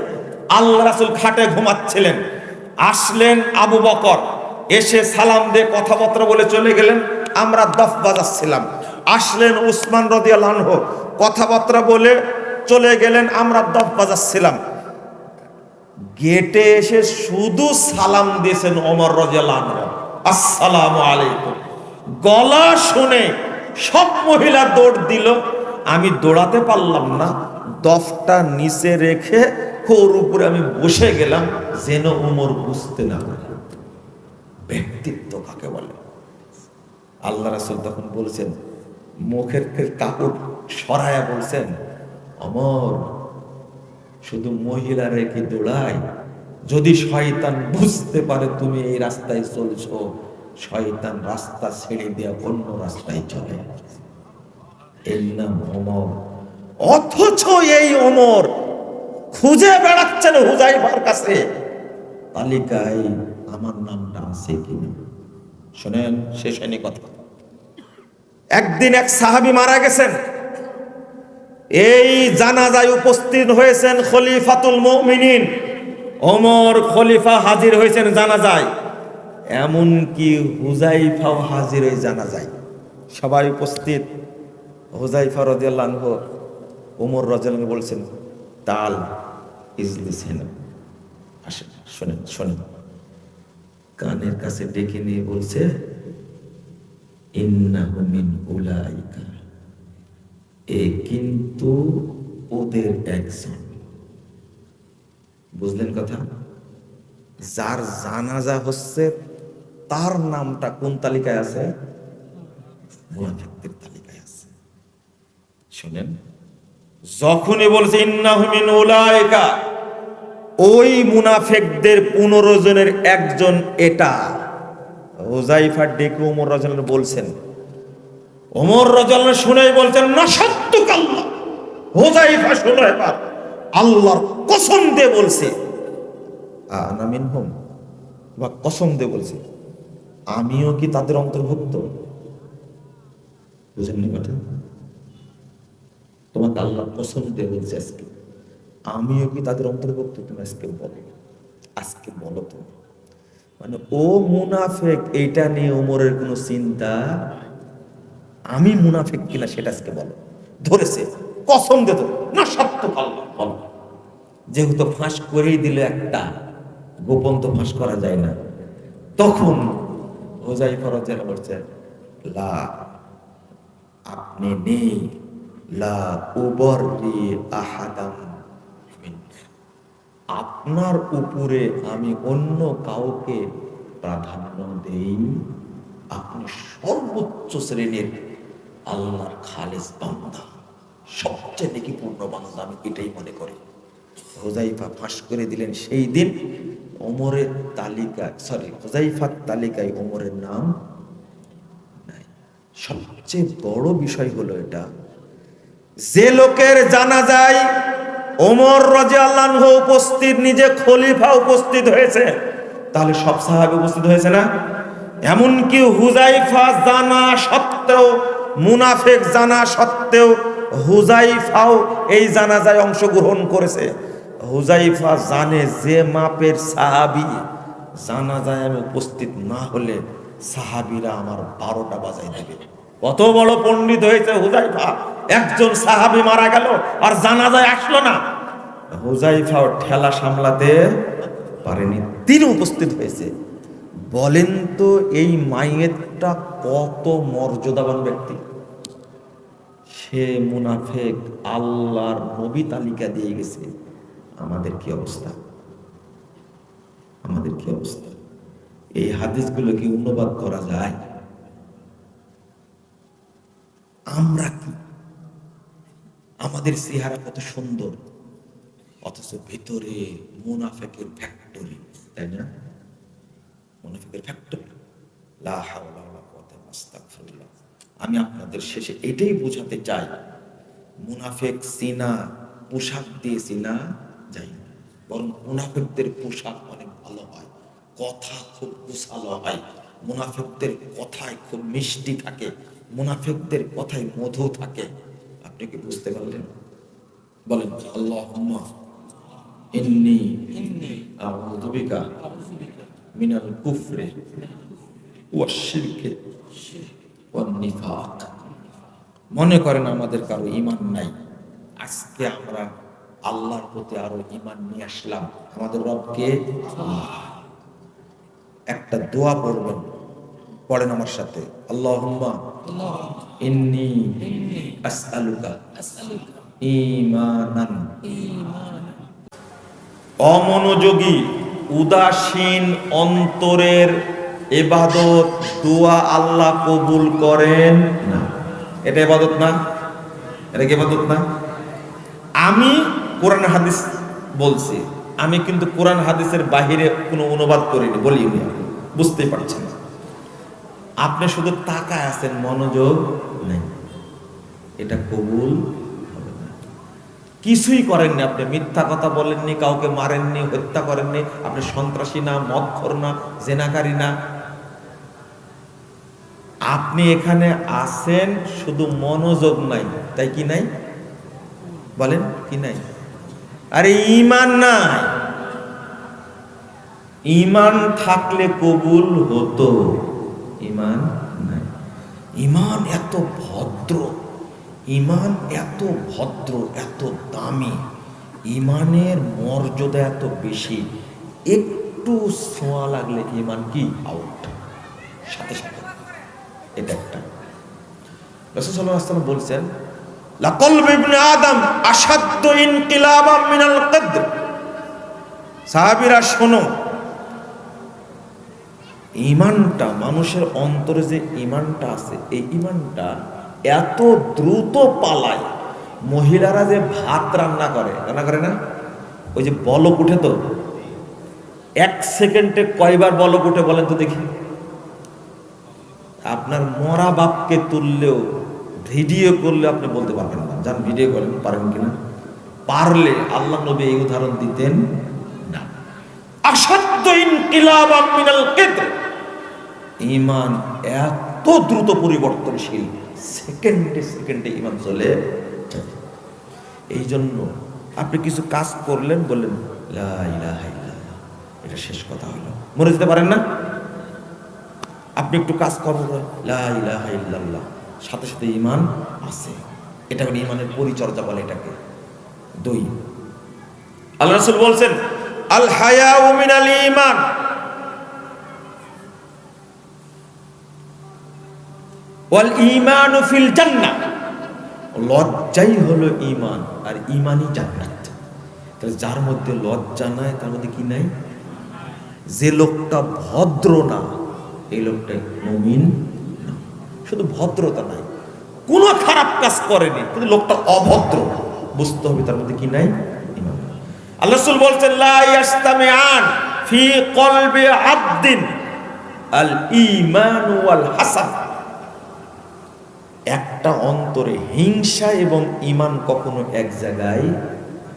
আল্লাহ রাসূল খাটে ঘুমাচ্ছিলেন। আসলেন আবু বকর, এসে সালাম দিয়ে কথাবার্তা বলে চলে গেলেন, আমরা দফ বাজাচ্ছিলাম। আসলেন উসমান রাদিয়াল্লাহু আনহু, কথাবার্তা বলে চলে গেলেন, আমরা দফ বাজাচ্ছিলাম। গেটে এসে শুধু সালাম দিয়েছেন ওমর রাদিয়াল্লাহু আনহু, আসসালামু আলাইকুম। গলা শুনে সব মহিলা দৌড় দিল, আমি দৌড়াতে পারলাম না, দফটা নিচে রেখে ওর উপরে আমি বসে গেলাম, যেন ওমর বুঝতে না পারে। ব্যক্তিত্ব কাকে বলে? আল্লাহ রাসূল তখন বলছেন, মুখের কাপড় সরায়া বলছেন, ওমর, শুধু মহিলারা কি দৌড়ায়? যদি শয়তান বুঝতে পারে তুমি এই রাস্তায় চলছো, শয়তান রাস্তা ছেড়ে দিয়ে অন্য রাস্তায় চলে। এর নাম ওমর। অথচ এই ওমর খুঁজে বেড়াচ্ছেন হুযায়ফার কাছে, তালিকায় আমার নামটা আছে কিনা। শুনেন, শেষ হয়নি কথা। একদিন এক সাহাবী মারা গেছেন, এই জানাজায় উপস্থিত হয়েছেন খলিফাতুল মুমিনিন ওমর, খলিফা হাজির হয়েছেন জানাজায়। এমনকি হুযায়ফাও হাজির হয়ে জানাজায়, সবাই উপস্থিত। হুযায়ফা রাদিয়াল্লাহু আনহু ওমর রাদিয়াল্লাহু আনহু বলছেন, তাল ইজলিস হেনা, আসেন, শোনেন শোনেন। কানের কাছে ডেকে নিয়ে বলছে, ইন্নাহু মিন উলাইকা, এ কিন্তু ওদের একজন। বুঝলেন কথা? যার জানাজা হচ্ছে তার নামটা কোন তালিকায় আছে? মুনাফিকদের তালিকায় আছে। শুনেন, যখনই বলছে ইন্নাহু মিন উলাইকা, ওই মুনাফিকদের 15 জনের একজন এটা। হুযায়ফা ডেকে ওমর রাদিয়াল্লাহু আনহু বলছেন, ওমর রাদিয়াল্লাহু আনহু শুনেই বলছেন, নাশাত্তুকাল্লাহ। হুযায়ফা শুনে এবার আল্লাহর কসম দিয়ে বলছে, আনা মিনহুম, বা কসম দিয়ে বলছে, আমিও কি তাদের অন্তর্ভুক্ত? বুঝেননি কথা? তোমাকে আল্লাহ কসম দিয়ে বলছে আজকে, আমিও কি তাদের অন্তর্ভুক্ত? তুমি আজকে বলো, আজকে বলো তো। মানে ও মুনাফিক, এইটা নিয়ে ওমরের কোনো চিন্তা, আমি মুনাফিক কিনা সেটা আজকে বলো। ধরেছে, কসম দে, তো না সত্য আল্লাহ বলো। যেহেতু ফাঁস করেই দিল একটা, গোপন তো ফাঁস করা যায় না। তখন হুযায়ফা রাদিয়াল্লাহু আনহু বলছে, লা আপনি নেই, লা উবররি আহাদাম মিন, আপনার উপরে আমি অন্য কাউকে প্রাধান্য দেই, আপনি সর্বোচ্চ শ্রেণীর আল্লাহর খালেস বান্দা, সবচেয়ে নেকি পূর্ণ বান্দা, আমি এটাই মনে করি। হুযায়ফা ফাঁস করে দিলেন সেই দিন। ওমরের তালিকায়, হুযায়ফার তালিকায় ওমরের নাম নাই। সবচেয়ে বড় বিষয় হলো এটা, যে লোকের জানাজায় ওমর রাদিয়াল্লাহু আনহু উপস্থিত, নিজে খলিফা উপস্থিত হয়েছে, তাহলে সব সাহাবী উপস্থিত হয়েছে না? এমনকি হুযায়ফা জানা সত্ত্বেও, মুনাফিক জানা সত্ত্বেও হুযায়ফাও এই জানাজায় অংশগ্রহণ করেছে। হুযায়ফা জানে যে মাপের সাহাবী জানাজায় আমি উপস্থিত না হলে সাহাবীরা আমার 12টা বাজায় দেবে। কত বড় পণ্ডিত হয়েছে হুযায়ফা! একজন সাহাবী মারা গেল আর জানাজায় আসলো না, হুযায়ফাও ঠেলা সামলাতে পারেনি, তিনি উপস্থিত হয়েছে। বলেন তো এই মাইয়েতটা কত মর্যাদাবান ব্যক্তি! সে মুনাফিক, আল্লাহর নবী তালিকা দিয়ে গেছে। আমাদের কি অবস্থা? আমাদের কি অবস্থা? এই হাদিসগুলো কি অনুবাদ করা যায়? আমরা কি, আমাদের চেহারা কত সুন্দর, অথচ ভিতরে মুনাফিকের ফ্যাক্টরি, তাই না? মুনাফিকের ফ্যাক্টরি। লা হাওলা ওয়ালা কুওয়াতা ইল্লা আস্তাগফিরুল্লাহ। আমি আপনাদের শেষে এটাই বোঝাতে চাই, মুনাফিক চিনা পোশাক দিয়ে চিনা যায় না, বরং মুনাফিকদের পোশাক অনেক ভালো হয়, কথা খুব কুশালো হয়, মুনাফিকদের কথায় খুব মিষ্টি থাকে, মুনাফিকদের কথায় মধু থাকে। আপনি কি বুঝতে পারলেন? বলেন আল্লাহুম্মা ইন্নী আউযু বিকা মিনাল কুফরি ওয়াশ শিরকি ওয়ান নিফাক। মনে করেন আমাদের কারো ঈমান নাই, আজকে আমরা আল্লাহর প্রতি আরো ঈমান নিয়ে আসলাম। আমাদের রবকে একটা দোয়া পড়বেন, পড়েন আমার সাথে, আল্লাহুম্মা ইন্নী আসআলুকা ঈমানান। অমনোযোগী, উদাসীন অন্তরের ইবাদত, দোয়া আল্লাহ কবুল করেন না। এটা ইবাদত না? এটা কি ইবাদত না? আমি কোরআন হাদিস বলছি, আমি কিন্তু কোরআন হাদিসের বাহিরে কোনো অনুবাদ করিনি, বলিনি, বুঝতেই পারছেন। আপনি শুধু তাকায় আছেন, মনোযোগ নেই, এটা কবুল হবে না। কিছুই করেননি, আপনি মিথ্যা কথা বলেননি, কাউকে মারেননি, হত্যা করেননি, আপনি সন্ত্রাসী না, মদখোর না, জেনাকারী না। আপনি এখানে আছেন, শুধু মনোযোগ নাই, তাই কি নাই? বলেন কি নাই? আরে ঈমান নাই। ঈমান থাকলে কবুল হতো, ঈমান নাই। ঈমান এত ভদ্র, ঈমান এত ভদ্র, এত দামি, ঈমানের মর্যাদা এত বেশি, একটু ছোঁয়া লাগলে ঈমান কি আউট, সাথে সাথে। এটা একটা রাসূল সাল্লাল্লাহু আলাইহি ওয়াসাল্লাম বলছেন, লাকলবু ইবনে আদম আশাদ্দু ইনকিলাবাম মিনাল কদ্র। সাহাবীরা শোনো, ঈমানটা, মানুষের অন্তরে যে ঈমানটা আছে, এই ঈমানটা এত দ্রুত পালায়। মহিলারা যে ভাত রান্না করে না, ওই যে বলক উঠে, তো 1 সেকেন্ডে কয়বার বলক উঠে বলেন তো দেখি? আপনার মরা বাপকে তুললেও, ভিডিও করলে আপনি বলতে পারবেন না। যান ভিডিও করেন, পারেন কিনা? পারলে আল্লাহ নবী এই উদাহরণ দিতেন না। আশাদ্দু ইনকিলাবাম মিনাল কিদ্র। ঈমান এত দ্রুত পরিবর্তনশীল, সেকেন্ডে সেকেন্ডে ঈমান চলে যায়। এই জন্য আপনি কিছু কাজ করলেন, বললেন লা ইলাহা ইল্লাল্লাহ, এটা শেষ কথা হলো, মরে যেতে পারেন না? আপনি একটু কাজ করবেন, লা ইলাহা ইল্লাল্লাহ, সাথে সাথে ঈমান আছে। এটা হলো ঈমানের পরিচর্যা বলে এটাকে। 2, আল্লাহ রাসূল বলছেন, আল হায়াউ মিনাল ঈমান। ওয়াল ঈমানু ফিল জান্নাহ, লজ্জাই হলো ঈমান, আর ঈমানই জান্নাত। তাহলে যার মধ্যে লজ্জা নাই তার মধ্যে কি নাই? যে লোকটা ভদ্র না এই লোকটা মুমিন না। শুধু ভদ্রতা নাই, কোনো খারাপ কাজ করেনি, কিন্তু লোকটা অভদ্র, বুঝতে হবে তার মধ্যে কি নাই? ঈমান। আল্লাহ রাসূল বলছেন লা ইয়াস্তামিআন ফি কলবি আবদিন আল ঈমান ওয়াল হাসাদ। একটা অন্তরে হিংসা এবং ঈমান কখনো এক জায়গায়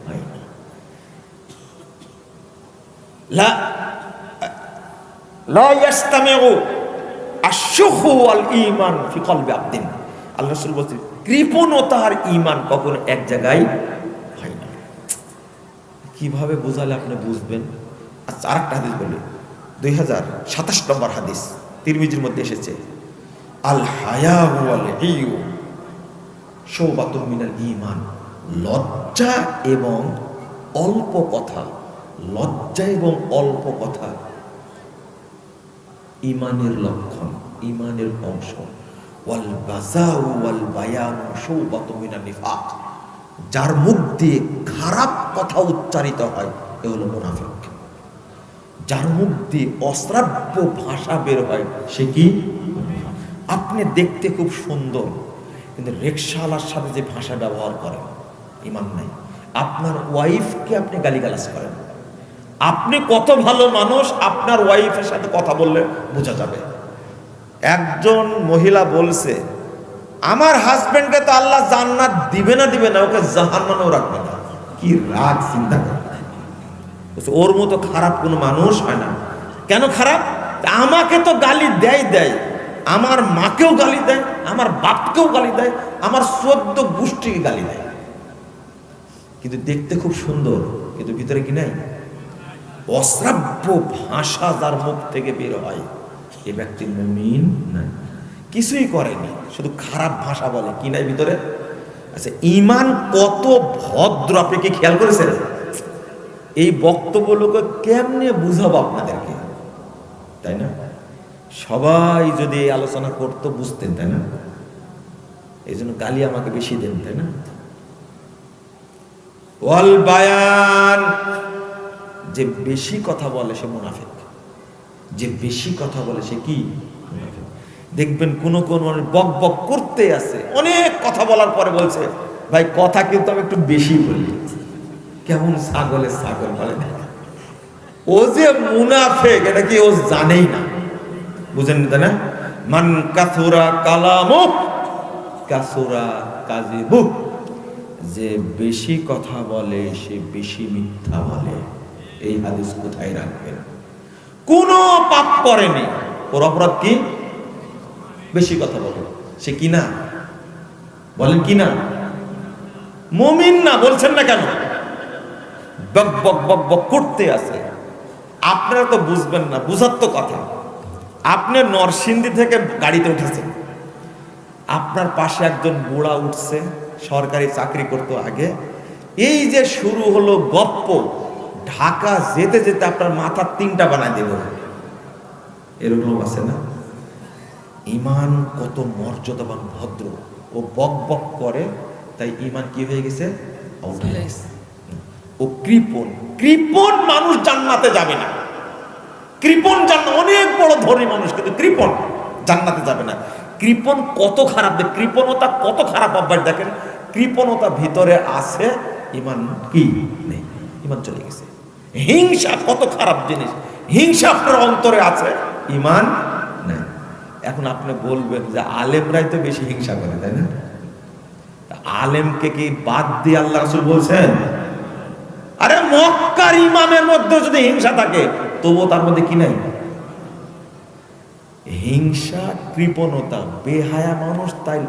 হয় না। লা লা ইয়াস্তামিউ আশ-শুহু ওয়াল ঈমান ফি কলবি আবদিন। আল্লাহ রাসূল বলেছেন কৃপণতা আর ঈমান কখনো এক জায়গায় হয় না। কিভাবে বোঝালে আপনি বুঝবেন? আচ্ছা, আরেকটা হাদিস বলি, 2027 নম্বর হাদিস, তিরমিজির মধ্যে এসেছে, আল হায়া ওয়াল ইয়ু শুবাতুম মিনাল ঈমান। লজ্জা এবং অল্প কথা, লজ্জা এবং অল্প কথা ঈমানের লক্ষণ, ঈমানের অংশ। ওয়াল বাযাউ ওয়াল বায়ান শুবাতুম মিনান নিফাক। যার মুখ দিয়ে খারাপ কথা উচ্চারিত হয় এ হলো মুনাফিক। যার মুখ দিয়ে অশ্রাব্য ভাষা বের হয় সে কি? আপনি দেখতে খুব সুন্দর, কিন্তু রিকশাওয়ালার সাথে যে ভাষা ব্যবহার করেন ঈমান নাই। আপনার ওয়াইফকে আপনি গালিগালাজ করেন, আপনি কত ভালো মানুষ, আপনার ওয়াইফের সাথে কথা বললে বোঝা যাবে। একজন মহিলা বলছে আমার হাজবেন্ডকে তো আল্লাহ জান্নাত দিবে না, দিবে না, ওকে জাহান্নামেও রাখবে না। কি রাগ চিন্তা করে! ওর মতো খারাপ কোনো মানুষ হয় না। কেন খারাপ? আমাকে তো গালি দেয়, আমার মাকেও গালি দেয়, আমার বাপকেও গালি দেয়, আমার 14 গোষ্ঠীকে গালি দেয়, কিন্তু দেখতে খুব সুন্দর, কিন্তু ভিতরে কি নাই? অশ্রাব্য ভাষা যার মুখ থেকে বের হয় এ ব্যক্তি মুমিন না। কিছুই করেনি, শুধু খারাপ ভাষা বলে, কি নাই ভিতরে? আচ্ছা, ঈমান কত ভদ্র আপনি কি খেয়াল করেছেন? এই বক্তব্যগুলোকে কেমনে বুঝাবো আপনাদেরকে, তাই না? সবাই যদি এই আলোচনা করতো বুঝতেন, তাই না? এই জন্য গালি আমাকে বেশি দেন, তাই না? ওয়াল বায়ান, যে বেশি কথা বলে সে মুনাফিক। যে বেশি কথা বলে সে কি? মুনাফিক। দেখবেন কোন মানুষ বক বক করতে আছে, অনেক কথা বলার পরে বলছে ভাই কথা কিন্তু আমি একটু বেশি বলি। কেমন ছাগলের ছাগল বলে না, ও যে মুনাফিক এটা কি ও জানেই না, বুঝেন না, তাই না? মান কাসুরা কালামু কাসুরা কাযিবু। যে বেশি কথা বলে সে বেশি মিথ্যা বলে। এই হাদিস কোথায় রাখবেন? কোন পাপ করেনি, ওর অপরাধ কি? বেশি কথা বলে। সে কি না? বলেন কি না? মুমিন না। বলছেন না কেন? বক বক বক বক করতে আছে। আপনারা তো বুঝবেন না, বুঝার তো কথা। আপনি নরসিংদী থেকে গাড়িতে উঠেছেন, আপনার পাশে একজন বুড়া উঠছে, সরকারি চাকরি করতো আগে। এই যে শুরু হলো গপ্প, ঢাকা যেতে যেতে আপনার মাথা 3টা বানায় দেব, এরকম আছে না? ঈমান কত মর্যাদাবান, ভদ্র। ও বক বক করে, তাই ঈমান কি হয়ে গেছে? ও কৃপণ। কৃপণ মানুষ জান্নাতে যাবে না। কৃপণ জান্নাত, অনেক বড় ধনী মানুষ কিন্তু কৃপণ জান্নাতে যাবে না। কৃপণ কত খারাপ, কৃপণতা কত খারাপ অভ্যাস দেখেন। কৃপণতা ভিতরে আছে, ঈমান কি নেই, ঈমান চলে গেছে। হিংসা কত খারাপ জিনিস, হিংসা আপনার অন্তরে আছে, ঈমান নেই। এখন আপনি বলবেন যে আলেমরাই তো বেশি হিংসা করে, তাই না? আলেমকে কি বাদ দিয়ে আল্লাহ রাসূল বলছেন? আরে মক্কার ইমামের মধ্যে যদি হিংসা থাকে তবুও তার মধ্যে কি নাই? হিংসা, কৃপণতা, বেহায়া মানুষ, তাই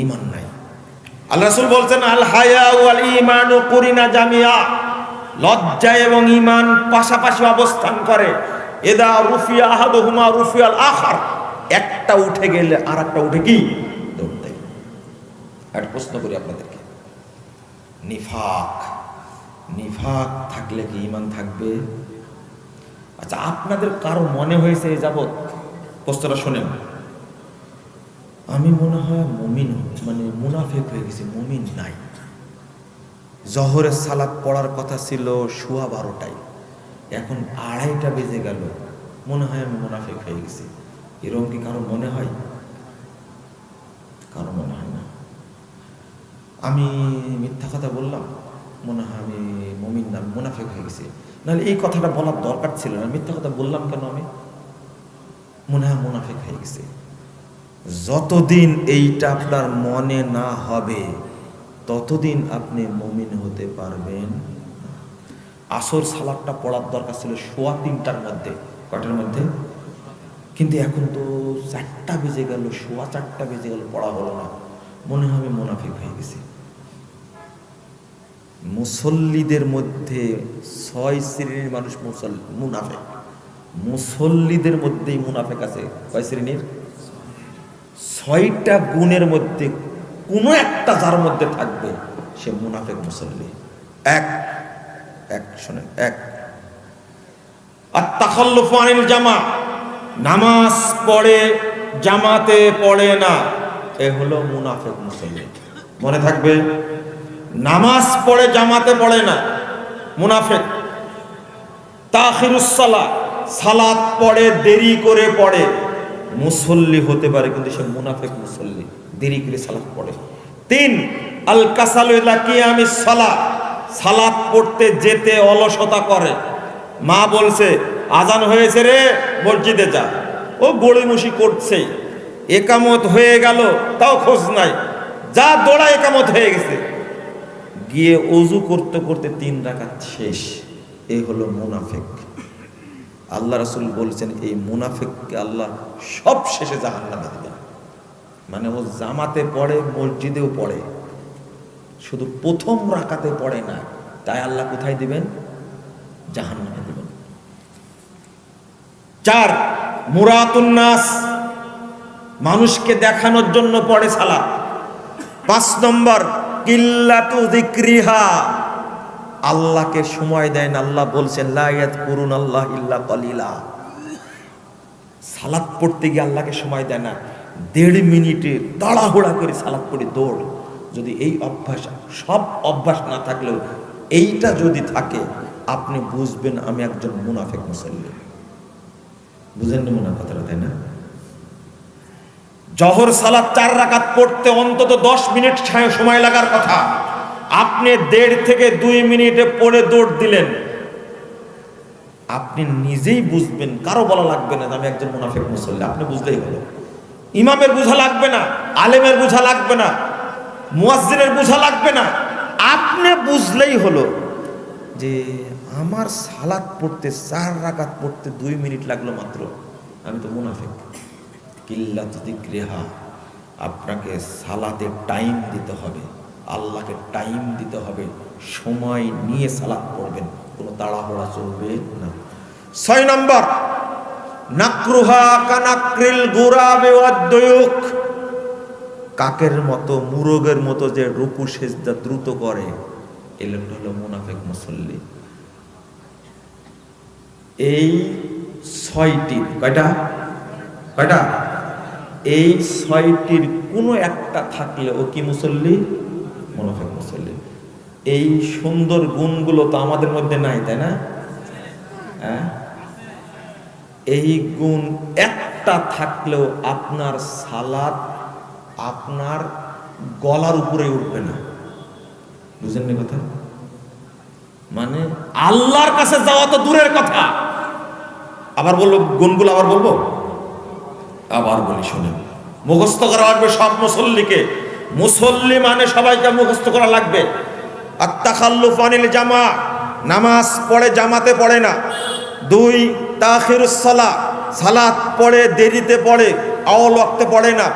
ঈমান নাই। আল্লাহ রাসূল বলছেন আল হায়া ওয়াল ঈমানু কুরিনা জামিয়া। লজ্জা এবং ঈমান পাশাপাশি অবস্থান করে। এদা রুফিয়া আহাদুহুমা রুফিয়াল আখার। একটা উঠে গেলে আরেকটা উঠে কি? ধরতে। একটা প্রশ্ন করি আপনাদেরকে, নিফাক, নিফাক থাকলে কি ঈমান থাকবে? আচ্ছা, আপনাদের কারো মনে হয়েছে এই যাবত, প্রশ্নটা শোনেন, আমি মনে হয় মুমিন মানে মুনাফিক হয়ে গেছি, মুমিন নাই। জহরের সালাত পড়ার কথা ছিল 12:15, এখন 2:30 বেজে গেল, মনে হয় আমি মুনাফিক হয়ে গেছি। এরকম কি কারো মনে হয়? কারো মনে হয় না। আমি মিথ্যা কথা বললাম, মনে হয় আমি মুমিন না, মুনাফিক হয়ে গেছি। নাহলে এই কথাটা বলার দরকার ছিল না, মিথ্যা কথা বললাম কেন আমি? মনে হয় মুনাফিক হয়ে গেছি। যতদিন এইটা আপনার মনে না হবে ততদিন আপনি মুমিন হতে পারবেন না। আসর সালাতটা পড়ার দরকার ছিল 3:15 মধ্যে, কটার মধ্যে? কিন্তু এখন তো 4টা বেজে গেল, 4:15 বেজে গেল, পড়া হলো না। মনে হয় আমি মুনাফিক হয়ে গেছি। মুসল্লিদের মধ্যে 6 শ্রেণীর মানুষ মুনাফিক। মুসল্লিদের মধ্যেই মুনাফিক আছে কয় শ্রেণীর? 6টা গুণের মধ্যে কোনো একটা যার মধ্যে থাকবে সে মুনাফিক মুসল্লি। এক শোনেন, আত-তাখাল্লুফু আনিল জামা, নামাজ পড়ে জামাতে পড়ে না, এ হলো মুনাফিক মুসল্লি। মনে থাকবে, নামাজ পড়ে জামাতে পড়ে না, মুনাফিক। তাখিরুস সালাত, সালাত পড়ে দেরি করে পড়ে, মুসল্লি হতে পারে কিন্তু সে মুনাফিক মুসল্লি, দেরি করে সালাত পড়ে। 3 আল কাসালু ইলা কিয়ামিস সালাত, সালাত পড়তে যেতে অলসতা করে। মা বলছে আজান হয়েছে রে, মসজিদে যা, ও গড়িমসি করছে। একামত হয়ে গেল, তাও খোঁজ নাই, যা দৌড়া একামত হয়ে গেছে, গিয়ে ওযু করতে করতে 3 রাকাত শেষ। এই হলো মুনাফিক। আল্লাহ রাসূল বলছেন এই মুনাফিককে আল্লাহ সব শেষে জাহান্নামে দিবেন। মানে ও জামাতে পড়ে, মসজিদেও পড়ে, শুধু প্রথম রাকাতে পড়ে না, তাই আল্লাহ কোথায় দিবেন? জাহান্নামে দিবেন। 4 মুরাতুন নাস, মানুষকে দেখানোর জন্য পড়ে সালাত। 5 নম্বর কিল্লাতু যিকরিহা, আল্লাহকে সময় দেয় না। আল্লাহ বলছেন লা ইয়াযকুরুনাল্লাহ ইল্লা কালিলা। সালাত পড়তে গিয়ে আল্লাহকে সময় দেয় না, 1.5 মিনিটে তাড়াহুড়া করে সালাত পড়ে দৌড়। যদি এই অভ্যাস, সব অভ্যাস না থাকলেও এইটা যদি থাকে, আপনি বুঝবেন আমি একজন মুনাফিক মুসল্লি। বুঝেননি মনে কথাটা, তাই না? জহর সালাত 4 রাকাত পড়তে অন্তত 10 মিনিট সময় লাগার কথা, আপনি 1.5 থেকে 2 মিনিটে পড়ে দৌড় দিলেন। আপনি নিজেই বুঝবেন, কারো বলা লাগবে না আমি একজন মুনাফিক মুসল্লি, আপনি বুঝলেই হলো। ইমামের বোঝা লাগবে না, আলেমের বোঝা লাগবে না, মুয়াজ্জিনের বোঝা লাগবে না, আপনি বুঝলেই হলো যে আমার সালাত পড়তে 4 রাকাত পড়তে 2 মিনিট লাগলো মাত্র, আমি তো মুনাফিক। কিল্লাতু যিকরিহা, আপনাকে সালাতে টাইম দিতে হবে, আল্লাহকে টাইম দিতে হবে, সময় নিয়ে সালাত পড়বেন, কোনো তাড়াহুড়া চলবে না। 6 নম্বর নাকরুহা কানাকরিল গুরাবি ওয়াদ-দুয়ুক, কাকের মতো, মুরগের মতো যে রুকু সিজদা দ্রুত করে, এগুলো হলো মুনাফিক মুসল্লি। এই 6টি, কয়টা? এই 6টির কোনো একটা থাকলে ও কি মুসল্লি? মুনাফিক মুসল্লি। এই সুন্দর গুণগুলো তো আমাদের মধ্যে নাই, তাই না? এই গুণ একটা থাকলেও আপনার সালাত আপনার গলার উপরে উঠবে না। বুঝেননি কথা? মানে আল্লাহর কাছে যাওয়া তো দূরের কথা। আবার বলবো গুণগুলো, আবার বলবো, আবার বলি শুনেন। মুখস্থ করা লাগবে সব মুসল্লিকে, মুসল্লি মানে সবাইকে মুখস্থ করা লাগবে। আত-তাখাল্লুফু আনিল জামা, নামাজ পড়ে জামাতে পড়ে না। 2 তাখিরুস সালাত, সালাত পড়ে দেরিতে পড়ে, আওয়াল ওয়াক্তে পড়ে না,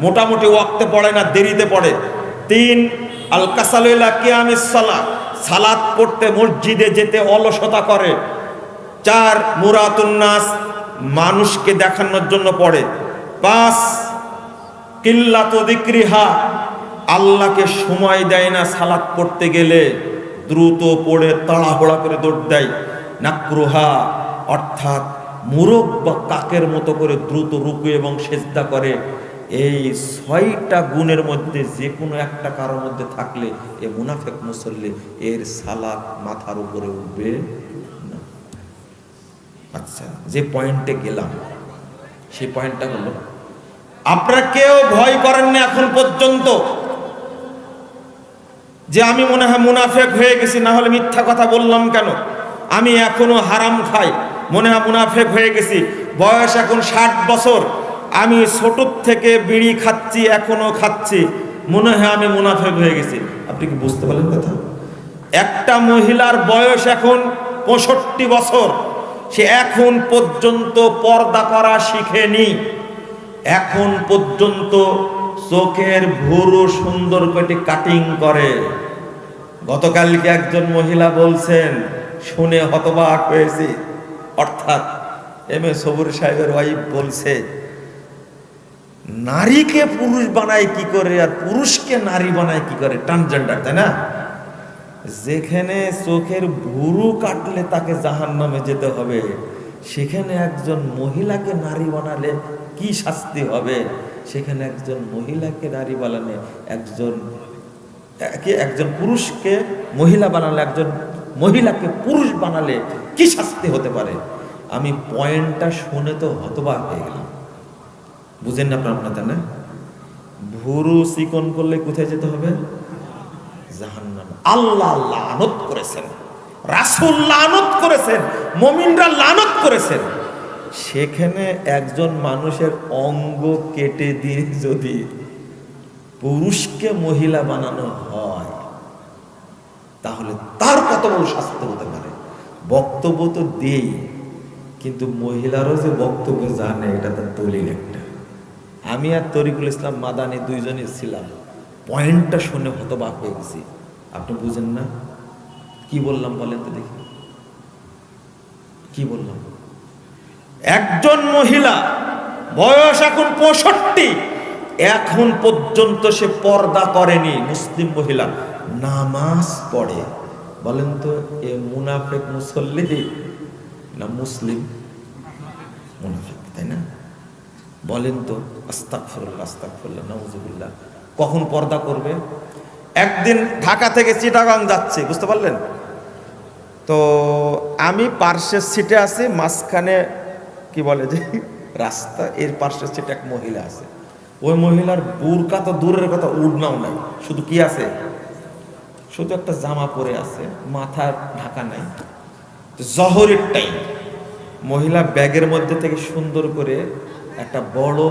মোটামুটি ওয়াক্তে পড়ে না, দেরিতে পড়ে। 3 আল কাসালু ইলা কিয়ামিস সালাত, সালাত পড়তে মসজিদে যেতে অলসতা করে। 4 মুরাতুন নাস, মানুষকে দেখানোর জন্য পড়ে। 5 কিল্লাতু যিকরিহা, আল্লাহকে সময় দেয় না সালাত পড়তে গেলে, দ্রুত পড়ে তাড়াহুড়া করে দৌড় দেয়। নাকরুহা, অর্থাৎ মুরগ বা কাকের মতো করে দ্রুত রুকু এবং সেজদা করে। এই 6টা গুণের মধ্যে যে কোনো একটা কারোর মধ্যে থাকলে এ মুনাফিক মুসল্লি, এর সালাত মাথার উপরে উঠবে না। আচ্ছা, যে পয়েন্টে গেলাম সেই পয়েন্টটা হলো, আপনারা কেউ ভয় করেন না এখন পর্যন্ত যে আমি মনে হয় মুনাফিক হয়ে গেছি, না হলে মিথ্যা কথা বললাম কেন, আমি এখনো হারাম খাই, মনে হয় মুনাফিক হয়ে গেছি, বয়স এখন 60 বছর, আমি ছোট থেকে বিড়ি খাচ্ছি, এখনো খাচ্ছি, মনে হয় আমি মুনাফিক হয়ে গেছি। আপনি কি বুঝতে পারলেন কথা? একটা মহিলার বয়স এখন 65 বছর, সে এখন পর্যন্ত পর্দা করা শিখেনি, এখন পর্যন্ত চোখের ভুরু সুন্দর করে কাটিং করে। গতকালকে একজন মহিলা বলছেন, শুনে হতবাক হয়েছি, অর্থাৎ এম এ সবুর সাহেবের ওয়াইফ বলছে, নারীকে পুরুষ বানায় কি করে আর পুরুষকে নারী বানায় কি করে, ট্রান্সজেন্ডার, তাই না? যেখানে চোখের ভুরু কাটলে তাকে জাহান্নামে যেতে হবে, সেখানে একজন মহিলাকে নারী বানালে কি শাস্তি হবে, সেখানে একজন মহিলাকে নারী বানালে একজন পুরুষকে মহিলা বানালে, একজন মহিলাকে পুরুষ বানালে কি শাস্তি হতে পারে। আমি পয়েন্টটা শুনে তো হতবাক হয়ে গেলাম। বুঝেন না আপনার, না? ভুরু চিকন করলে কোথায় যেতে হবে? জাহান্নাম। আল্লাহ লানত করেছেন, রাসূল লানত করেছেন, মুমিনরা লানত করেছেন। সেখানে একজন মানুষের অঙ্গ কেটে দিয়ে যদি পুরুষকে মহিলা বানানো হয়, তাহলে তার কত বড় শাস্তি হতে পারে। বক্তব্য তো দেই, কিন্তু মহিলারও যে বক্তব্য জানে, এটা তার দলিল একটা। আমি আর তরিকুল ইসলাম মাদানী দুইজনই ছিলাম, পয়েন্টটা শুনে হতবাক হয়ে গেছি। আপনি বুঝেন না কি বললাম? বলেন তো দেখি, কি বললাম? একজন মহিলা বয়স এখন 65, এখন পর্যন্ত সে পর্দা করেনি, মুসলিম মহিলা, নামাজ পড়ে। বলেন তো এ মুনাফিক মুসল্লি না মুসলিম? মুনাফিক, তাই না? বলেন তো, আস্তাগফিরুল্লাহ আস্তাগফিরুল্লাহ নাউযুবিল্লাহ। কখন পর্দা করবে? একদিন ঢাকা থেকে চিটাগাং যাচ্ছে, বুঝতে পারলেন তো? আমি পার্শ্বের সিটে আছি, মাঝখানে কি বলে যে রাস্তা, এর পার্শ্বের সিটে এক মহিলা আছে। ওই মহিলার বুরকা তো দূরের কথা, উড়নাও নাই, শুধু কি আছে, শুধু একটা জামা পরে আছে, মাথার ঢাকা নাই। জহরের টাইম, মহিলা ব্যাগের মধ্যে থেকে সুন্দর করে একটা বড়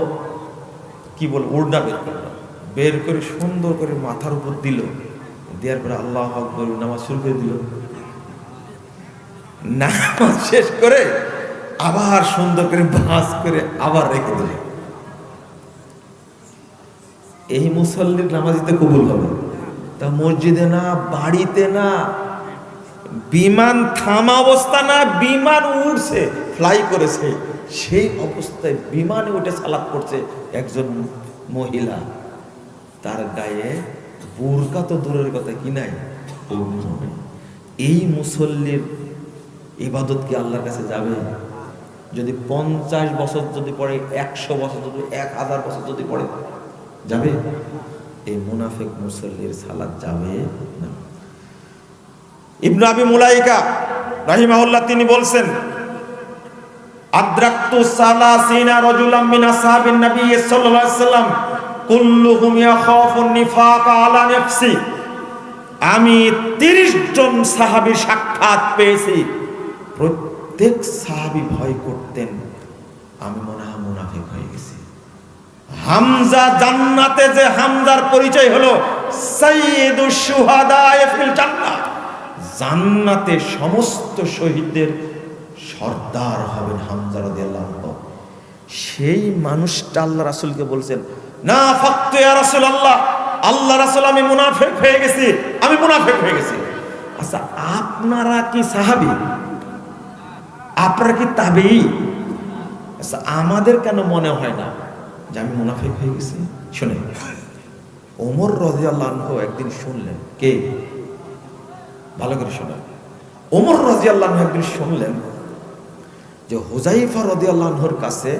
কি বল উড়না বের করলো, বের করে সুন্দর করে মাথার উপর দিল, দেওয়ার পরে আল্লাহু আকবার নামাজ শুরু করে দিল। নামাজ শেষ করে আবার সুন্দর করে ভাঁজ করে আবার রেখে দিল। এই মুসল্লির নামাজিতে কবুল হবে? তা মসজিদে না, বাড়িতে না, বিমান থামা অবস্থা না, বিমান উড়ছে, ফ্লাই করেছে, সেই অবস্থায় বিমানে উঠে সালাত করছে একজন মহিলা, তার গায়ে বুরকা তো দূরের কথা কি নাই। এই মুসল্লির ইবাদত কি আল্লাহর কাছে যাবে? যদি 50 বছর যদি পড়ে, 100 বছর যদি, 1000 বছর যদি পড়ে, যাবে? এই মুনাফিক মুসল্লির সালাত যাবে না। ইবনে আবি মুলাইকা রাহিমাহুল্লাহ তিনি বলছেন, আদরাকতু সালাসিনা রাজুলাম মিন আসহাবিন নবী সাল্লাল্লাহু আলাইহি ওয়াসাল্লাম কুল্লুহুম ইয়াখাফুন নিফাকা আলা নাফসি। আমি 30 জন সাহাবীর সাক্ষাৎ পেয়েছি, প্রত্যেক সাহাবী ভয় করতেন আমি মনে হয় মুনাফিক হয়ে গেছি। হামজা, জান্নাতে যে হামজার পরিচয় হলো সাইয়্যিদুশ শুহাদা ফিল জান্নাহ, জান্নাতে সমস্ত শহীদদের সর্দার হবেন হামজা রাদিয়াল্লাহু আনহু। সেই মানুষটা আল্লাহ রাসূলকে বলছেন, না ফাকতু ইয়া রাসূলুল্লাহ, আল্লাহ রাসূল আমি মুনাফিক হয়ে গেছি, আমি মুনাফিক হয়ে গেছি। আচ্ছা, আপনারা কি সাহাবী? আপনারা কি তাবেঈ? আচ্ছা, আমাদের কেন মনে হয় না যে আমি মুনাফিক হয়ে গেছি? শুনে, ওমর রাদিয়াল্লাহু আনহু একদিন শুনলেন, কে ভালো করে শোনেন, ওমর রাদিয়াল্লাহু আনহু একদিন শুনলেন যে হুযায়ফা রাদিয়াল্লাহু আনহুর কাছে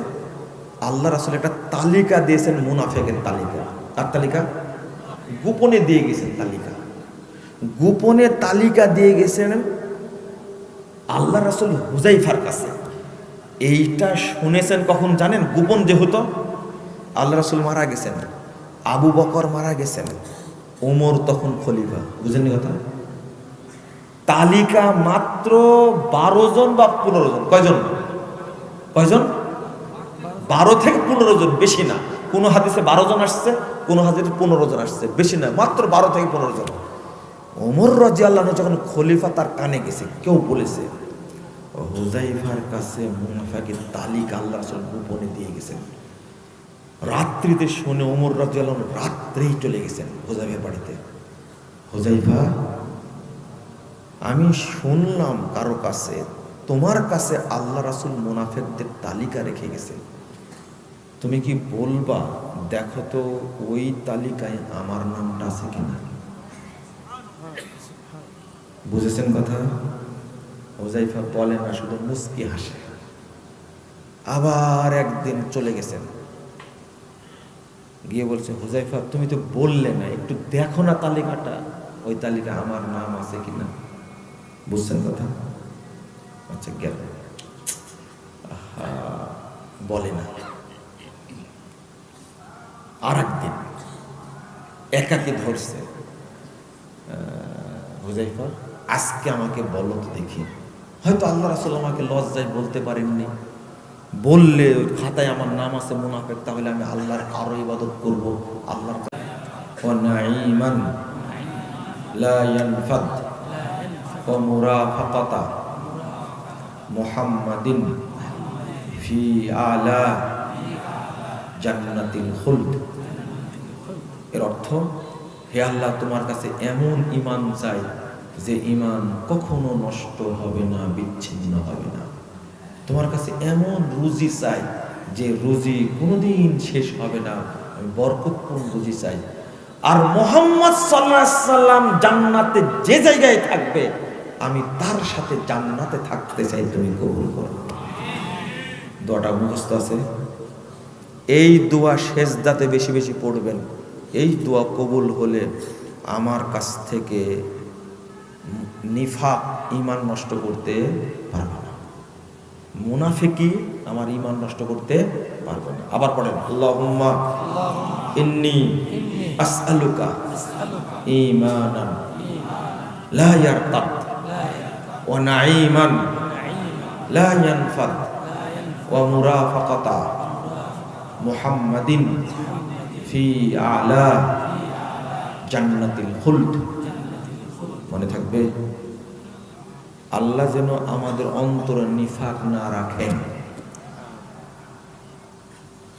আল্লাহ রাসূল একটা তালিকা দিয়েছেন, মুনাফিকের তালিকা। তার তালিকা গোপনে দিয়ে গেছেন, তালিকা গোপনে তালিকা দিয়ে গেছেন আল্লাহ রাসূল হুযাইফার কাছে। এইটা শুনেছেন কখন জানেন? গোপন যেহেতু আল্লাহ রাসূল মারা গেছেন, আবু বকর মারা গেছেন, ওমর তখন খলিফা। বুঝেননি কথা? তালিকা মাত্র 12 জন বা 15 জন। কয়জন? 12 থেকে 15 জন, বেশি না। কোন হাদিসে 12 জন আসছে, কোন হাদিসে 15 জন আসছে, বেশি না, মাত্র 12 থেকে 15 জন। ওমর রাদিয়াল্লাহু আনহু যখন খলিফা, তার কানে গেছে, কেউ বলেছে হুযাইফার কাছে মুনাফিকের তালিকা আল্লাহ রাসূল গোপনে দিয়ে গেছেন। রাত্রিতে শুনে ওমর রাদিয়াল্লাহু আনহু রাত্রেই চলে গেছেন হুযাইফার বাড়িতে। হুযাইফা, আমি শুনলাম কারো কাছে তোমার কাছে আল্লাহ রাসূল মুনাফিকদের তালিকা রেখে গেছেন, তুমি কি বলবা দেখো তো ওই তালিকায় আমার নামটা আছে কিনা? বুঝেছেন কথা? হুযাইফা বলে না, শুধু মুস্কি হাসে। আবার একদিন চলে গেছেন, গিয়ে বলছে হুযাইফা তুমি তো বললে না, একটু দেখো না তালিকাটা, ওই তালিকা আমার নাম আছে কিনা। বুঝছেন কথা? আচ্ছা গেল, বলে না। আর একদিন একাকে ধরছে, হুযাইফা আজকে আমাকে বলো তো দেখি, হয়তো আল্লাহ রাসূল আমাকে লজ্জায় বলতে পারেননি, বললে ওই খাতায় আমার নাম আছে মুনাফিক, তাহলে আমি আল্লাহর আরো ইবাদত করব। আল্লাহর ওয়া নাঈমান লা ইয়ানফাদ ওয়া মুরাফাকাতা মুহাম্মাদিন ফি আলা জান্নাতিল খুলদ। এর অর্থ, হে আল্লাহ তোমার কাছে এমন ঈমান চাই যে ঈমান কখনো নষ্ট হবে না, বিচ্ছিন্ন হবে না। তোমার কাছে এমন রুজি চাই যে রুজি কোনোদিন শেষ হবে না, আমি বরকতপূর্ণ রুজি চাই। আর মুহাম্মদ সাল্লাল্লাহু আলাইহি সাল্লাম জান্নাতে যে জায়গায় থাকবে আমি তার সাথে জান্নাতে থাকতে চাই, তুমি কবুল করো। দোয়াটা মুখস্থ আছে। এই দোয়া সেজদাতে বেশি বেশি পড়বেন। এই দোয়া কবুল হলে আমার কাছ থেকে নিফাক, ঈমান নষ্ট করতে পারবে না, মুনাফিকি আমার ঈমান নষ্ট করতে পারবে না। আবার পড়েন, আল্লাহুম্মা ইন্নী আসআলুকা ঈমানান লা ইয়ারতাদ ওয়া নাঈমান লা ইয়ানফাদ ওয়া মুরাফাকাতা মুহাম্মাদিন ফি আলা জান্নাতিল খুলদ। মনে থাকবে, আল্লাহ যেন আমাদের অন্তরে নিফাক না রাখেন,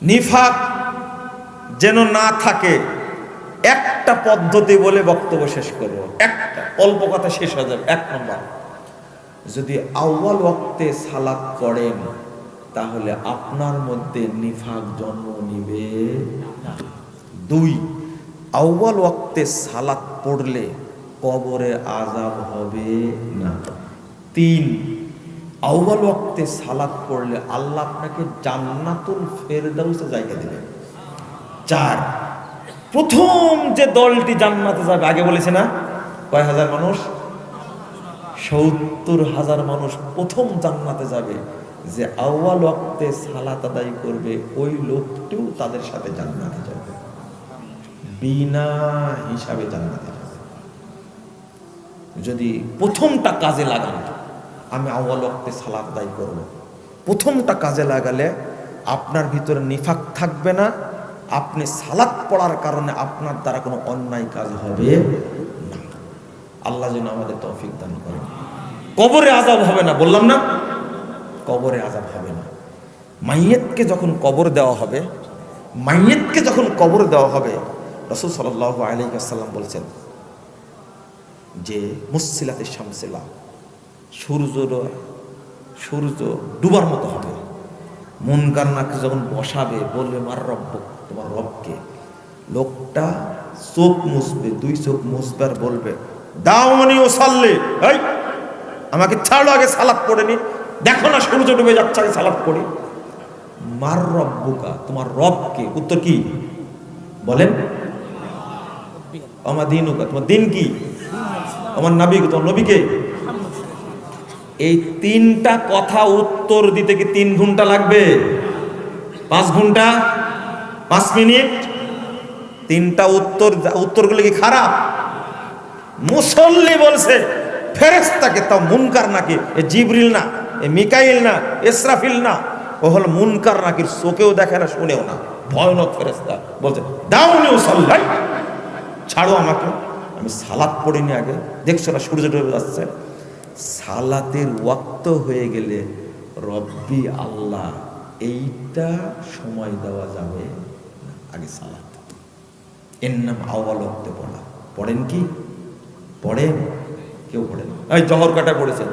নিফাক যেন না থাকে। একটা পদ্ধতি বলে বক্তব্য শেষ করব, একটা অল্প কথা শেষ হয়ে যাবে। 1 নম্বর, যদি আউয়াল ওয়াক্তে সালাত পড়েন তাহলে আপনার মধ্যে নিফাক জন্ম নিবে না। 2, আউয়াল ওয়াক্তে সালাত পড়লে কবরে আযাব হবে না। 3, আউয়াল ওয়াক্তে সালাত পড়লে আল্লাহ আপনাকে জান্নাতুল ফেরদাউসে জায়গা দেবেন। 4, প্রথম যে দলটি জান্নাতে যাবে, আগে বলেছে না কয় হাজার মানুষ? 70,000 মানুষ প্রথম জান্নাতে যাবে। যে আউয়াল ওয়াক্তে সালাত আদায় করবে ওই লোকটিও তাদের সাথে জান্নাতে যাবে, বিনা হিসাবে জান্নাতে যাবে। যদি প্রথমটা কাজে লাগান, আমি আউয়াল ওয়াক্তে সালাত আদায় করব, প্রথমটা কাজে লাগালে আপনার ভিতরে নিফাক থাকবে না। আপনি সালাত পড়ার কারণে আপনার দ্বারা কোনো অন্যায় কাজ হবে না। আল্লাহ যেন আমাদের তৌফিক দান করেন। কবরে আযাব হবে না, বললাম না, কবরে আযাব হবে না। মাইয়েতকে যখন কবর দেওয়া হবে, মাইয়েতকে যখন কবর দেওয়া হবে, রাসূল সাল্লাল্লাহু আলাইহি ওয়াসাল্লাম বলছেন যে মুসসিলাতে শামসিলা, সূর্য ডুবার মতো হবে। মুনকার নাকি যখন বসাবে বলবে মার রব্বুক, তোমার রবকে। লোকটা চোখ মুছবে, 2 চোখ মুছবে আর বলবে দাওনি ওসাল্লি, এই আমাকে ছাড়ো, আগে সালাত পড়ে নি, দেখো না সূর্য ডুবে যাচ্ছে, আগে সালাত পড়ি। মার রব্বুকা, তোমার রব কে? উত্তর কি বলেন? আমার দিনুকা, তোমার দিন কি? আমার নবী, তোমার নবী কে? এই তিনটা কথা উত্তর দিতে কি 3 ঘন্টা লাগবে? 5 ঘন্টা 5 মিনিট? তিনটা উত্তরগুলো কি খারাপ? মুসল্লি বলছে ফেরেশতাকে, তাও মুনকার নাকি, এ জিবরিল না, এ মিকাইল না, ইসরাফিল না, ও হলো মুনকার নাকির, চোখেও দেখে না, শুনেও না, ভয়ানক ফেরেশতা। বলছে দাউনি উসাল্লাই, ছাড়ো আমাকে, আমি সালাত পড়িনি আগে। দেখছো না সূর্য ডুবে যাচ্ছে? সালাতের ওয়াক্ত হয়ে গেলে রব্বি আল্লাহ এইটা সময় দেওয়া যাবে না, আগে সালাত। এর নাম আওয়াল ওয়াক্তে পড়া। পড়েন কি? পড়েন? কেউ পড়েন? এই জহর কাটা পড়েছেন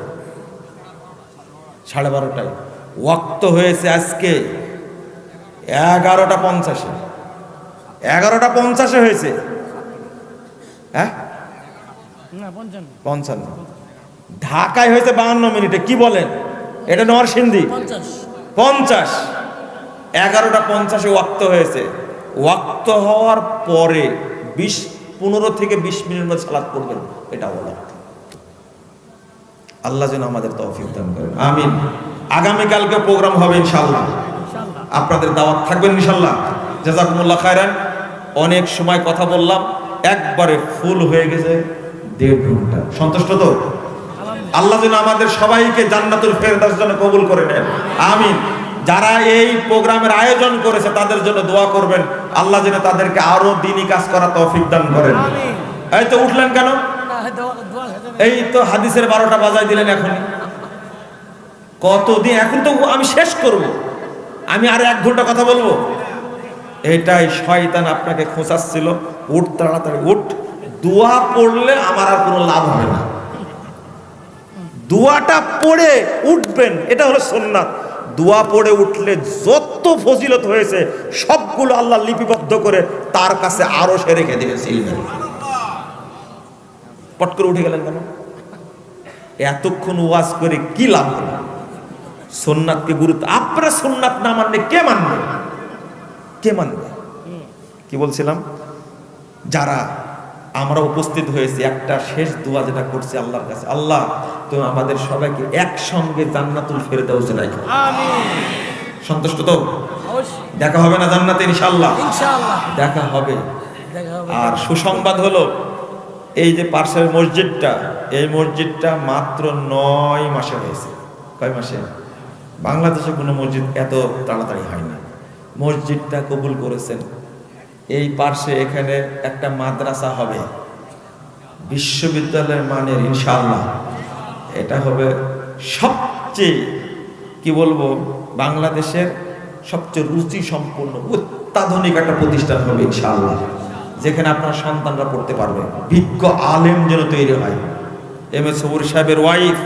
12:30টায়, ওয়াক্ত হয়েছে আজকে 11:50। 11:50 হয়েছে। হ্যাঁ, 55। ঢাকায় হয়েছে 52 মিনিটে। কি বলেন? এটা নরসিংদী 50। 11:50 ওয়াক্ত হয়েছে। ওয়াক্ত হওয়ার পরে 15 থেকে 20 মিনিট মধ্যে সালাত পড়বেন, এটা বলা। আল্লাহ যেন আমাদের তৌফিক দান করেন, আমিন। আগামীকালকে প্রোগ্রাম হবে ইনশাআল্লাহ, আপনাদের দাওয়াত থাকবেন ইনশাআল্লাহ। জাযাকুমুল্লাহ খায়রান। অনেক সময় কথা বললাম, একবারে ফুল হয়ে গেছে 1.5 ঘন্টা। সন্তুষ্ট তো? আল্লাহ যেন আমাদের সবাইকে জান্নাতুল ফেরদাউস যেন কবুল করে নেন, আমিন। যারা এই প্রোগ্রামের আয়োজন করেছে তাদের জন্য দোয়া করবেন, আল্লাহ যেন তাদেরকে আরো দ্বীনি কাজ করা তৌফিক দান করেন। এই তো উঠলেন কেন? এই তো হাদিসের 12টা বাজায় দিলেন এখনই। কতদিন? এখন তো আমি শেষ করব, আমি আর 1 ঘন্টা কথা বলবো। এটাই শয়তান আপনাকে খোঁচাচ্ছিল, উঠ তাড়াতাড়ি উঠ। দোয়া পড়লে আমার আর কোনো লাভ হবে না, দোয়াটা পড়ে উঠবেন, এটা হলো সুন্নাত। দোয়া পড়ে উঠলে যত ফজিলত হয়েছে সবগুলো আল্লাহ লিপিবদ্ধ করে তার কাছে আরো সে রেখে দিবেন সিলভার। পট করে উঠে গেলেন কেন? এতক্ষণ ওয়াজ করে কি লাভ হলো? সুন্নাতকে গুরুত্ব, আপনারা সুন্নাত না মানলে কে মানবে? কে মানবে? কি বলছিলাম? যারা আমরা উপস্থিত হয়েছি, একটা শেষ দোয়া যেটা করছি আল্লাহর কাছে, আল্লাহ তুমি আমাদের সবাইকে একসঙ্গে জান্নাতুল ফেরদাউসে রাখো, আমিন। সন্তুষ্ট তো? দেখা হবে না জান্নাতে ইনশাআল্লাহ? ইনশাআল্লাহ দেখা হবে। আর সুসংবাদ হলো, এই যে পার্শ্বের মসজিদটা, এই মসজিদটা মাত্র 9 মাসে হয়েছে। কয় মাসে? বাংলাদেশে কোনো মসজিদ এত তাড়াতাড়ি হয় না। মসজিদটা কবুল করেছেন। এই পার্শ্বে এখানে একটা মাদ্রাসা হবে, বিশ্ববিদ্যালয়ের মানের ইনশাআল্লাহ। এটা হবে সবচেয়ে, কি বলবো, বাংলাদেশের সবচেয়ে রুচি সম্পন্ন অত্যাধুনিক একটা প্রতিষ্ঠান হবে ইনশাআল্লাহ, যেখানে আপনার সন্তানরা পড়তে পারবে। বিজ্ঞ আলেম যেন তৈরি হয়। এম এ সবুর সাহেবের ওয়াইফ,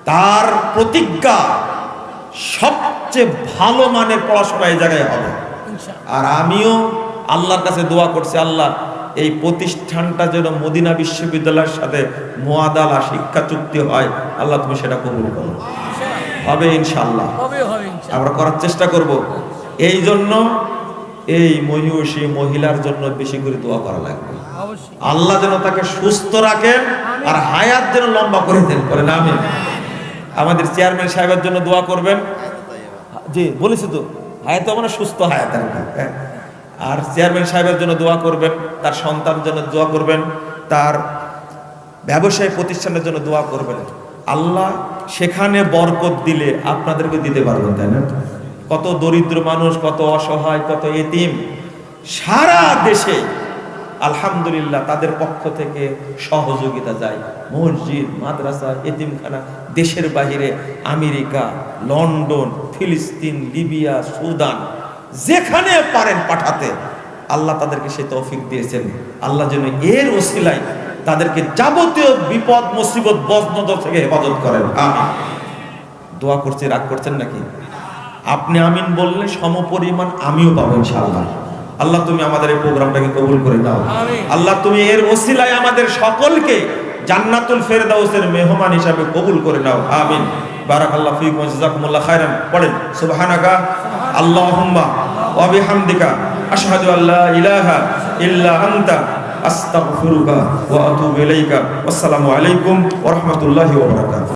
তার প্রতিজ্ঞা সবচেয়ে ভালো মানের পড়াশোনা এই জায়গায় হবে। আর আমিও আল্লাহর কাছে দোয়া করছি, আল্লাহ এই প্রতিষ্ঠানটা যেন মদিনা বিশ্ববিদ্যালয়ের সাথে মুআদালা শিক্ষা চুক্তি হয়, আল্লাহ তুমি সেটা কবুল করো। হবে ইনশাআল্লাহ, আমরা করার চেষ্টা করব। এই জন্য এই মহিষী মহিলার জন্য বেশি করে দোয়া করা লাগবে, আল্লাহ যেন তাকে সুস্থ রাখেন আর হায়াত যেন লম্বা করে দেন, করেন আমিন। আমাদের চেয়ারম্যান সাহেবের জন্য দোয়া করবেন। জি বলেছি তো, হায়াত মানে সুস্থ হায়াত। আর চেয়ারম্যান সাহেবের জন্য দোয়া করবেন, তার সন্তানের জন্য দোয়া করবেন, তার ব্যবসায় প্রতিষ্ঠানের জন্য দোয়া করবেন। আল্লাহ সেখানে বরকত দিলে আপনাদেরকে দিতে পারবেন, তাই না? কত দরিদ্র মানুষ, কত অসহায়, কত এতিম সারা দেশে আলহামদুলিল্লাহ তাদের পক্ষ থেকে সহযোগিতা যায়। মসজিদ, মাদ্রাসা, এতিমখানা, দেশের বাহিরে আমেরিকা, লন্ডন, ফিলিস্তিন, লিবিয়া, সুদান, যেখানে পারেন পাঠাতে আল্লাহ তাদেরকে সে তৌফিক দিয়েছেন। আল্লাহ যেন এর ওসিলায় তাদেরকে যাবতীয় বিপদ মুসিবত বজনজর থেকে হেফাজত করেন, আমিন। দোয়া করছি, রাগ করছেন নাকি? আপনি আমিন বললে সমপরিমাণ আমিও পাবো ইনশাআল্লাহ। আল্লাহ তুমি আমাদের এই প্রোগ্রামটাকে কবুল করে নাও, আল্লাহ তুমি এর ওসিলায় আমাদের সকলকে জান্নাতুল ফেরদাউসের মেহমান হিসাবে কবুল করে নাও, আমিন। বারাকাল্লাহু ফীকুম ওয়া জাযাকুমুল্লাহু খায়রান। পড়েন সুবহানাকা। আল্লাহুম্মা ওয়া বিহামদিকা আশহাদু আল্লা ইলাহা ইল্লা আনতা আস্তাগফিরুকা ওয়া আতুবু ইলাইকা। আসসালামু আলাইকুম ওয়া রাহমাতুল্লাহি ওয়া বারাকাতুহু।